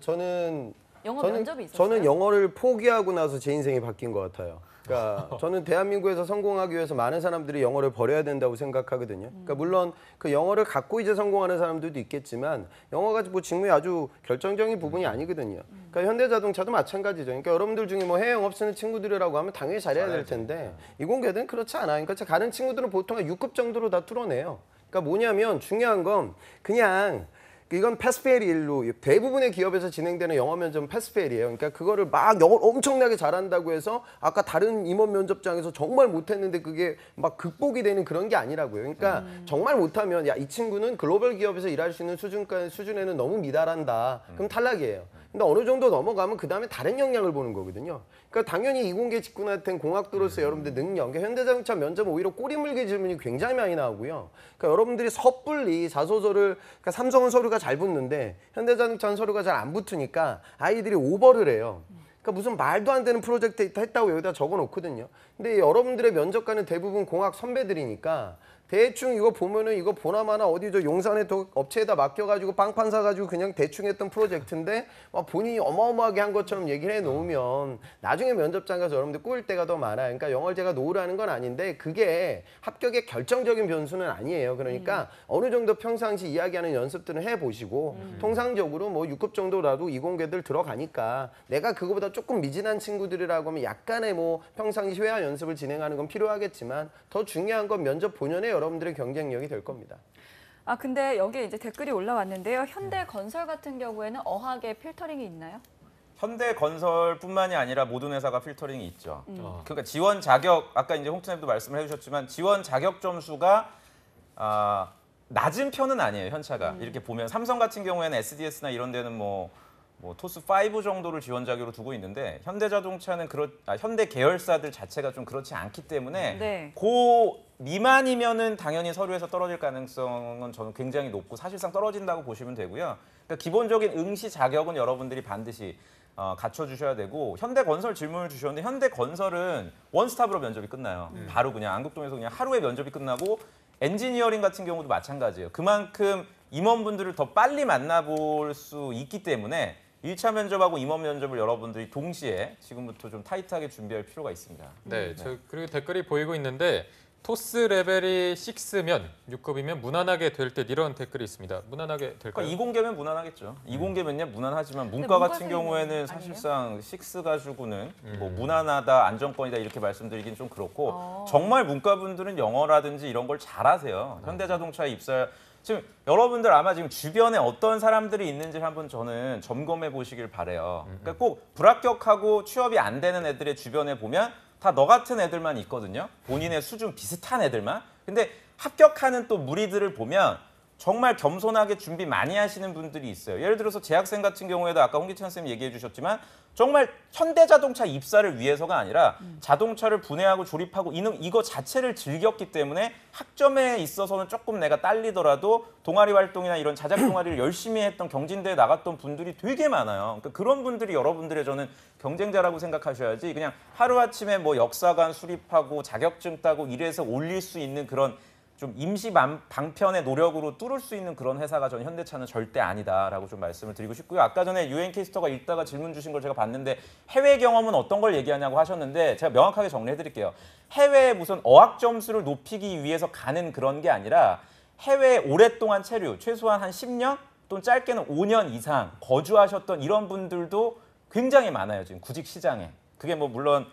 S2: 영어
S4: 저는,
S2: 면접이 있었어요?
S4: 저는 영어를 포기하고 나서 제 인생이 바뀐 것 같아요. 그러니까 저는 대한민국에서 성공하기 위해서 많은 사람들이 영어를 버려야 된다고 생각하거든요. 그러니까 물론 그 영어를 갖고 이제 성공하는 사람들도 있겠지만 영어가 뭐 직무의 아주 결정적인 부분이 아니거든요. 그러니까 현대자동차도 마찬가지죠. 그러니까 여러분들 중에 뭐 해외 영업 쓰는 친구들이라고 하면 당연히 잘해야 될 텐데 이공계들은 그렇지 않아요. 그러니까 가는 친구들은 보통 한 6급 정도로 다 뚫어내요. 그러니까 뭐냐면 중요한 건 그냥 이건 패스페일 일로 대부분의 기업에서 진행되는 영어 면접은 패스페일이에요. 그러니까 그거를 막 영어를 엄청나게 잘한다고 해서 아까 다른 임원 면접장에서 정말 못했는데 그게 막 극복이 되는 그런 게 아니라고요. 그러니까 정말 못하면 야, 이 친구는 글로벌 기업에서 일할 수 있는 수준에는 너무 미달한다. 그럼 탈락이에요. 근데 어느 정도 넘어가면 그 다음에 다른 역량을 보는 거거든요. 그러니까 당연히 이공계 직군한테는 공학도로서 여러분들 능력, 그러니까 현대자동차 면접은 오히려 꼬리물개 질문이 굉장히 많이 나오고요. 그러니까 여러분들이 섣불리 자소서를, 그러니까 삼성은 서류가 잘 붙는데 현대자동차는 서류가 잘 안 붙으니까 아이들이 오버를 해요. 그러니까 무슨 말도 안 되는 프로젝트 했다고 여기다 적어놓거든요. 근데 여러분들의 면접관은 대부분 공학 선배들이니까 대충 이거 보면은 이거 보나마나 어디 저 용산에 또 업체에다 맡겨가지고 빵판 사가지고 그냥 대충 했던 프로젝트인데 막 본인이 어마어마하게 한 것처럼 얘기를 해놓으면 나중에 면접장 가서 여러분들 꼬일 때가 더 많아요. 그러니까 영월제가 노후라는 건 아닌데 그게 합격의 결정적인 변수는 아니에요. 그러니까 어느 정도 평상시 이야기하는 연습들은 해보시고 통상적으로 뭐 6급 정도라도 이공계들 들어가니까 내가 그거보다 조금 미진한 친구들이라고 하면 약간의 뭐 평상시 회화 연습을 진행하는 건 필요하겠지만 더 중요한 건 면접 본연의 여러분들의 경쟁력이 될 겁니다.
S2: 아 근데 여기에 이제 댓글이 올라왔는데요. 현대건설 같은 경우에는 어학의 필터링이 있나요?
S3: 현대건설뿐만이 아니라 모든 회사가 필터링이 있죠. 그러니까 지원 자격 아까 이제 홍트쌤도 말씀을 해주셨지만 지원 자격 점수가 낮은 편은 아니에요. 현차가 이렇게 보면 삼성 같은 경우에는 SDS나 이런 데는 뭐 토스 5 정도를 지원 자격으로 두고 있는데 현대자동차는 현대 계열사들 자체가 좀 그렇지 않기 때문에
S2: 네.
S3: 그 미만이면은 당연히 서류에서 떨어질 가능성은 저는 굉장히 높고 사실상 떨어진다고 보시면 되고요. 그러니까 기본적인 응시 자격은 여러분들이 반드시 갖춰주셔야 되고 현대건설 질문을 주셨는데 현대건설은 원스톱으로 면접이 끝나요. 바로 그냥 안국동에서 그냥 하루에 면접이 끝나고 엔지니어링 같은 경우도 마찬가지예요. 그만큼 임원분들을 더 빨리 만나볼 수 있기 때문에 1차 면접하고 임원 면접을 여러분들이 동시에 지금부터 좀 타이트하게 준비할 필요가 있습니다.
S1: 네, 그리고 댓글이 보이고 있는데 토스 레벨이 6면 6급이면 무난하게 될 듯 이런 댓글이 있습니다. 무난하게 될까요?
S3: 그러니까 이공계면 무난하겠죠. 이공계면요 무난하지만 문과 같은 경우에는 사실상 6 가지고는 뭐 무난하다, 안정권이다 이렇게 말씀드리긴 좀 그렇고 정말 문과분들은 영어라든지 이런 걸 잘하세요. 현대자동차에 입사 지금 여러분들 아마 지금 주변에 어떤 사람들이 있는지를 한번 저는 점검해 보시길 바래요. 그러니까 꼭 불합격하고 취업이 안 되는 애들의 주변에 보면 다 너 같은 애들만 있거든요. 본인의 수준 비슷한 애들만. 근데 합격하는 또 무리들을 보면 정말 겸손하게 준비 많이 하시는 분들이 있어요. 예를 들어서 재학생 같은 경우에도 아까 홍기찬 쌤이 얘기해 주셨지만 정말 현대자동차 입사를 위해서가 아니라 자동차를 분해하고 조립하고 이거 자체를 즐겼기 때문에 학점에 있어서는 조금 내가 딸리더라도 동아리 활동이나 이런 자작 동아리를 열심히 했던 경진대에 나갔던 분들이 되게 많아요. 그러니까 그런 분들이 여러분들의 저는 경쟁자라고 생각하셔야지 그냥 하루아침에 뭐 역사관 수립하고 자격증 따고 이래서 올릴 수 있는 그런 좀 임시 방편의 노력으로 뚫을 수 있는 그런 회사가 저는 현대차는 절대 아니다라고 좀 말씀을 드리고 싶고요. 아까 전에 유엔 캐스터가 읽다가 질문 주신 걸 제가 봤는데 해외 경험은 어떤 걸 얘기하냐고 하셨는데 제가 명확하게 정리해 드릴게요. 해외에 무슨 어학 점수를 높이기 위해서 가는 그런 게 아니라 해외에 오랫동안 체류, 최소한 한 10년 또는 짧게는 5년 이상 거주하셨던 이런 분들도 굉장히 많아요. 지금 구직 시장에. 그게 뭐 물론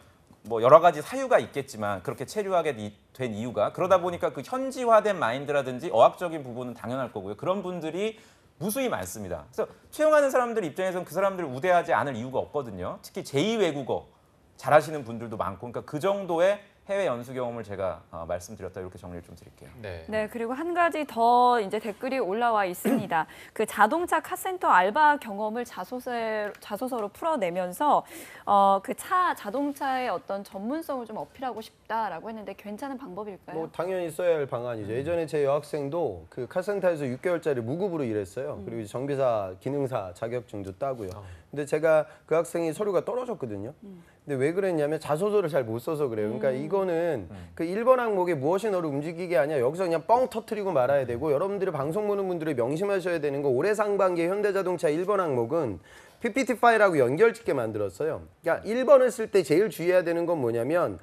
S3: 뭐 여러 가지 사유가 있겠지만 그렇게 체류하게 된 이유가 그러다 보니까 그 현지화된 마인드라든지 어학적인 부분은 당연할 거고요. 그런 분들이 무수히 많습니다. 그래서 채용하는 사람들 입장에서는 그 사람들을 우대하지 않을 이유가 없거든요. 특히 제2외국어 잘하시는 분들도 많고 그러니까 그 정도의 해외 연수 경험을 제가 말씀드렸다 이렇게 정리를 좀 드릴게요.
S2: 네, 그리고 한 가지 더 이제 댓글이 올라와 있습니다. 그 자동차 카센터 알바 경험을 자소서로 풀어내면서 그 자동차의 어떤 전문성을 좀 어필하고 싶다라고 했는데 괜찮은 방법일까요?
S4: 뭐 당연히 써야 할 방안이죠. 예전에 제 여학생도 그 카센터에서 6개월짜리 무급으로 일했어요. 그리고 이제 정비사, 기능사 자격증도 따고요. 근데 제가 그 학생이 서류가 떨어졌거든요. 근데 왜 그랬냐면 자소서를 잘 못 써서 그래요. 그러니까 이거는 그 1번 항목에 무엇이 너를 움직이게 하냐 여기서 그냥 뻥 터트리고 말아야 되고 여러분들이 방송 보는 분들이 명심하셔야 되는 거 올해 상반기에 현대자동차 1번 항목은 PPT 파일하고 연결짓게 만들었어요. 그러니까 1번을 쓸 때 제일 주의해야 되는 건 뭐냐면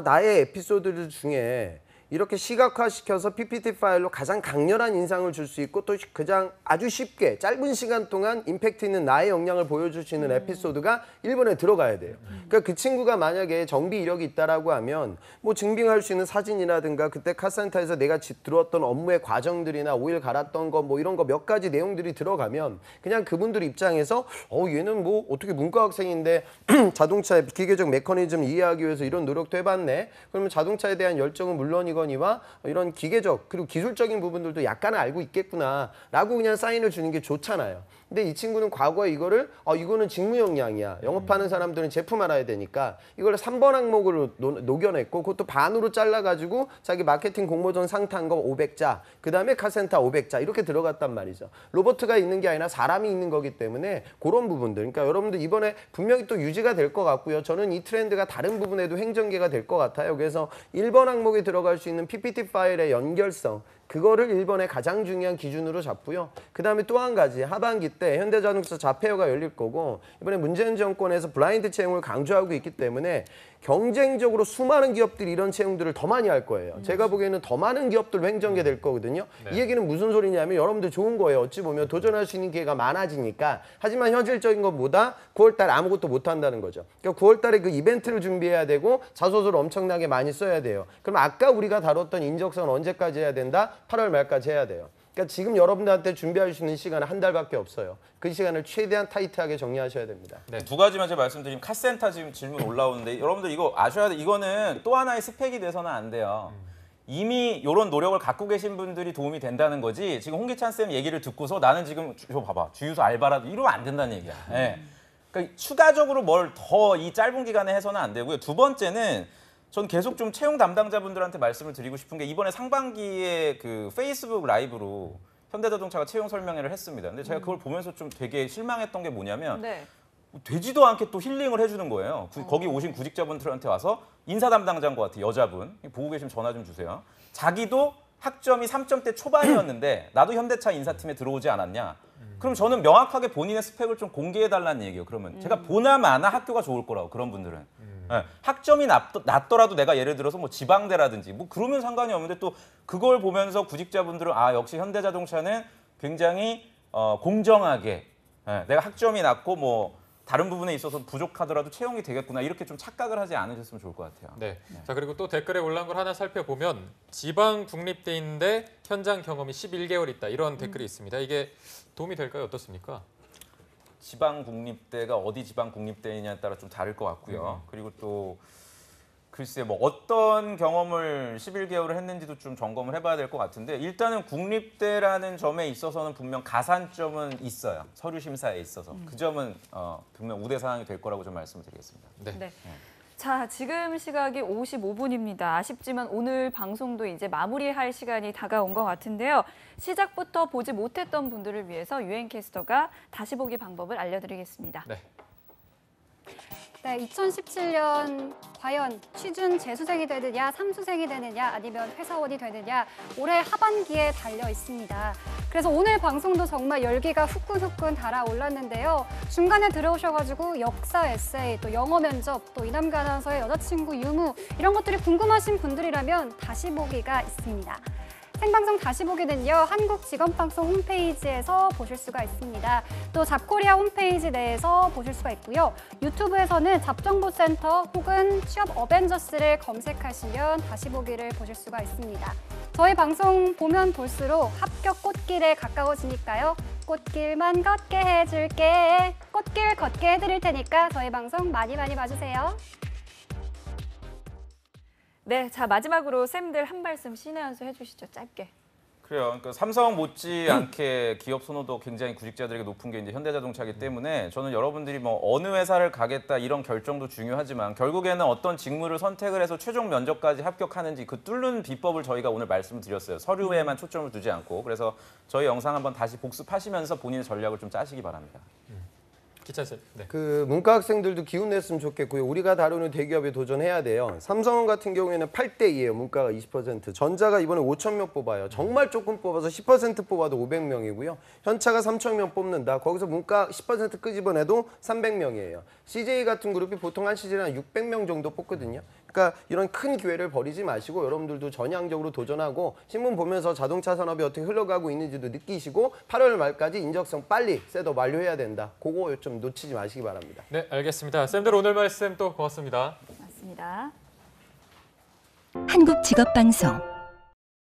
S4: 나의 에피소드들 중에 이렇게 시각화시켜서 PPT 파일로 가장 강렬한 인상을 줄 수 있고 또 가장 아주 쉽게 짧은 시간 동안 임팩트 있는 나의 역량을 보여줄 수 있는 에피소드가 1번에 들어가야 돼요. 그러니까 그 친구가 만약에 정비 이력이 있다라고 하면 뭐 증빙할 수 있는 사진이라든가 그때 카센터에서 내가 들어왔던 업무의 과정들이나 오일 갈았던 거 뭐 이런 거 몇 가지 내용들이 들어가면 그냥 그분들 입장에서 얘는 뭐 어떻게 문과 학생인데 자동차의 기계적 메커니즘 이해하기 위해서 이런 노력도 해봤네. 그러면 자동차에 대한 열정은 물론이고 이와 이런 기계적 그리고 기술적인 부분들도 약간 알고 있겠구나라고 그냥 사인을 주는 게 좋잖아요. 근데 이 친구는 과거에 이거를 이거는 직무 역량이야. 영업하는 사람들은 제품 알아야 되니까 이걸 3번 항목으로 녹여냈고 그것도 반으로 잘라가지고 자기 마케팅 공모전 상 탄 거 500자, 그다음에 카센터 500자 이렇게 들어갔단 말이죠. 로봇가 있는 게 아니라 사람이 있는 거기 때문에 그런 부분들. 그러니까 여러분들 이번에 분명히 또 유지가 될 것 같고요. 저는 이 트렌드가 다른 부분에도 행전개가 될 것 같아요. 그래서 1번 항목에 들어갈 수 있는 PPT 파일의 연결성. 그거를 1번의 가장 중요한 기준으로 잡고요. 그다음에 또 한 가지 하반기 때 현대자동차 자폐어가 열릴 거고 이번에 문재인 정권에서 블라인드 채용을 강조하고 있기 때문에 경쟁적으로 수많은 기업들이 이런 채용들을 더 많이 할 거예요. 제가 보기에는 더 많은 기업들로 행정게 될 거거든요. 이 얘기는 무슨 소리냐면 여러분들 좋은 거예요. 어찌 보면 도전할 수 있는 기회가 많아지니까. 하지만 현실적인 것보다 9월 달에 아무것도 못 한다는 거죠. 그러니까 9월 달에 그 이벤트를 준비해야 되고 자소서를 엄청나게 많이 써야 돼요. 그럼 아까 우리가 다뤘던 인적성 언제까지 해야 된다? 8월 말까지 해야 돼요. 그러니까 지금 여러분들한테 준비할 수 있는 시간은 한 달밖에 없어요. 그 시간을 최대한 타이트하게 정리하셔야 됩니다.
S3: 네, 두 가지만 제가 말씀드리면 카센터 지금 질문 올라오는데 여러분들 이거 아셔야 돼. 이거는 또 하나의 스펙이 돼서는 안 돼요. 이미 이런 노력을 갖고 계신 분들이 도움이 된다는 거지. 지금 홍기찬 쌤 얘기를 듣고서 나는 지금 이거 봐봐 주유소 알바라도 이러면 안 된다는 얘기야. 네. 그러니까 추가적으로 뭘 더 이 짧은 기간에 해서는 안 되고요. 두 번째는 전 계속 좀 채용 담당자분들한테 말씀을 드리고 싶은 게 이번에 상반기에 그 페이스북 라이브로 현대자동차가 채용 설명회를 했습니다. 근데 제가 그걸 보면서 좀 되게 실망했던 게 뭐냐면
S2: 네.
S3: 되지도 않게 또 힐링을 해주는 거예요. 거기 오신 구직자분들한테 와서 인사 담당자인 것 같아요. 여자분. 보고 계시면 전화 좀 주세요. 자기도 학점이 3점대 초반이었는데 나도 현대차 인사팀에 들어오지 않았냐. 그럼 저는 명확하게 본인의 스펙을 좀 공개해달라는 얘기예요. 그러면 제가 보나마나 학교가 좋을 거라고 그런 분들은. 네, 학점이 낮더라도 내가 예를 들어서 뭐 지방대라든지 뭐 그러면 상관이 없는데 또 그걸 보면서 구직자분들은 아 역시 현대자동차는 굉장히 공정하게 내가 학점이 낮고 뭐 다른 부분에 있어서 부족하더라도 채용이 되겠구나 이렇게 좀 착각을 하지 않으셨으면 좋을 것 같아요.
S1: 네. 자 그리고 또 댓글에 올라온 걸 하나 살펴보면 지방 국립대인데 현장 경험이 11개월 있다 이런 댓글이 있습니다. 이게 도움이 될까요? 어떻습니까?
S3: 지방 국립대가 어디 지방 국립대이냐에 따라 좀 다를 것 같고요. 그리고 또 글쎄 뭐 어떤 경험을 11개월을 했는지도 좀 점검을 해봐야 될 것 같은데 일단은 국립대라는 점에 있어서는 분명 가산점은 있어요. 서류 심사에 있어서 그 점은 분명 우대 사항이 될 거라고 좀 말씀을 드리겠습니다.
S1: 네.
S2: 네. 자, 지금 시각이 55분입니다. 아쉽지만 오늘 방송도 이제 마무리할 시간이 다가온 것 같은데요. 시작부터 보지 못했던 분들을 위해서 유엔캐스터가 다시 보기 방법을 알려드리겠습니다.
S1: 네.
S5: 네, 2017년 과연 취준 재수생이 되느냐, 삼수생이 되느냐, 아니면 회사원이 되느냐 올해 하반기에 달려 있습니다. 그래서 오늘 방송도 정말 열기가 후끈후끈 달아올랐는데요. 중간에 들어오셔가지고 역사 에세이, 또 영어 면접, 또 이남가 아나운서의 여자친구 유무 이런 것들이 궁금하신 분들이라면 다시 보기가 있습니다. 생방송 다시 보기는요, 한국직업방송 홈페이지에서 보실 수가 있습니다. 또 잡코리아 홈페이지 내에서 보실 수가 있고요. 유튜브에서는 잡정보센터 혹은 취업 어벤져스를 검색하시면 다시 보기를 보실 수가 있습니다. 저희 방송 보면 볼수록 합격 꽃길에 가까워지니까요. 꽃길만 걷게 해줄게. 꽃길 걷게 해드릴 테니까 저희 방송 많이 봐주세요.
S2: 네, 자 마지막으로 쌤들 한 말씀 신의 한수 해주시죠, 짧게.
S3: 그래요. 그러니까 삼성 못지않게 기업 선호도 굉장히 구직자들에게 높은 게 이제 현대자동차이기 때문에 저는 여러분들이 뭐 어느 회사를 가겠다 이런 결정도 중요하지만 결국에는 어떤 직무를 선택을 해서 최종 면접까지 합격하는지 그 뚫는 비법을 저희가 오늘 말씀드렸어요. 서류에만 초점을 두지 않고. 그래서 저희 영상 한번 다시 복습하시면서 본인의 전략을 좀 짜시기 바랍니다.
S1: 기찬 쌤. 네.
S4: 그 문과 학생들도 기운 냈으면 좋겠고요. 우리가 다루는 대기업에 도전해야 돼요. 삼성은 같은 경우에는 8대2예요. 문과가 20%. 전자가 이번에 5,000명 뽑아요. 정말 조금 뽑아서 10% 뽑아도 500명이고요. 현차가 3,000명 뽑는다. 거기서 문과 10% 끄집어내도 300명이에요. CJ 같은 그룹이 보통 한 시즌에 한 600명 정도 뽑거든요. 그러니까 이런 큰 기회를 버리지 마시고 여러분들도 전향적으로 도전하고 신문 보면서 자동차 산업이 어떻게 흘러가고 있는지도 느끼시고 8월 말까지 인적성 빨리 셋업 완료해야 된다. 그거 좀 놓치지 마시기 바랍니다.
S1: 네, 알겠습니다. 쌤들 오늘 말씀 또 고맙습니다.
S2: 맞습니다.
S6: 한국직업방송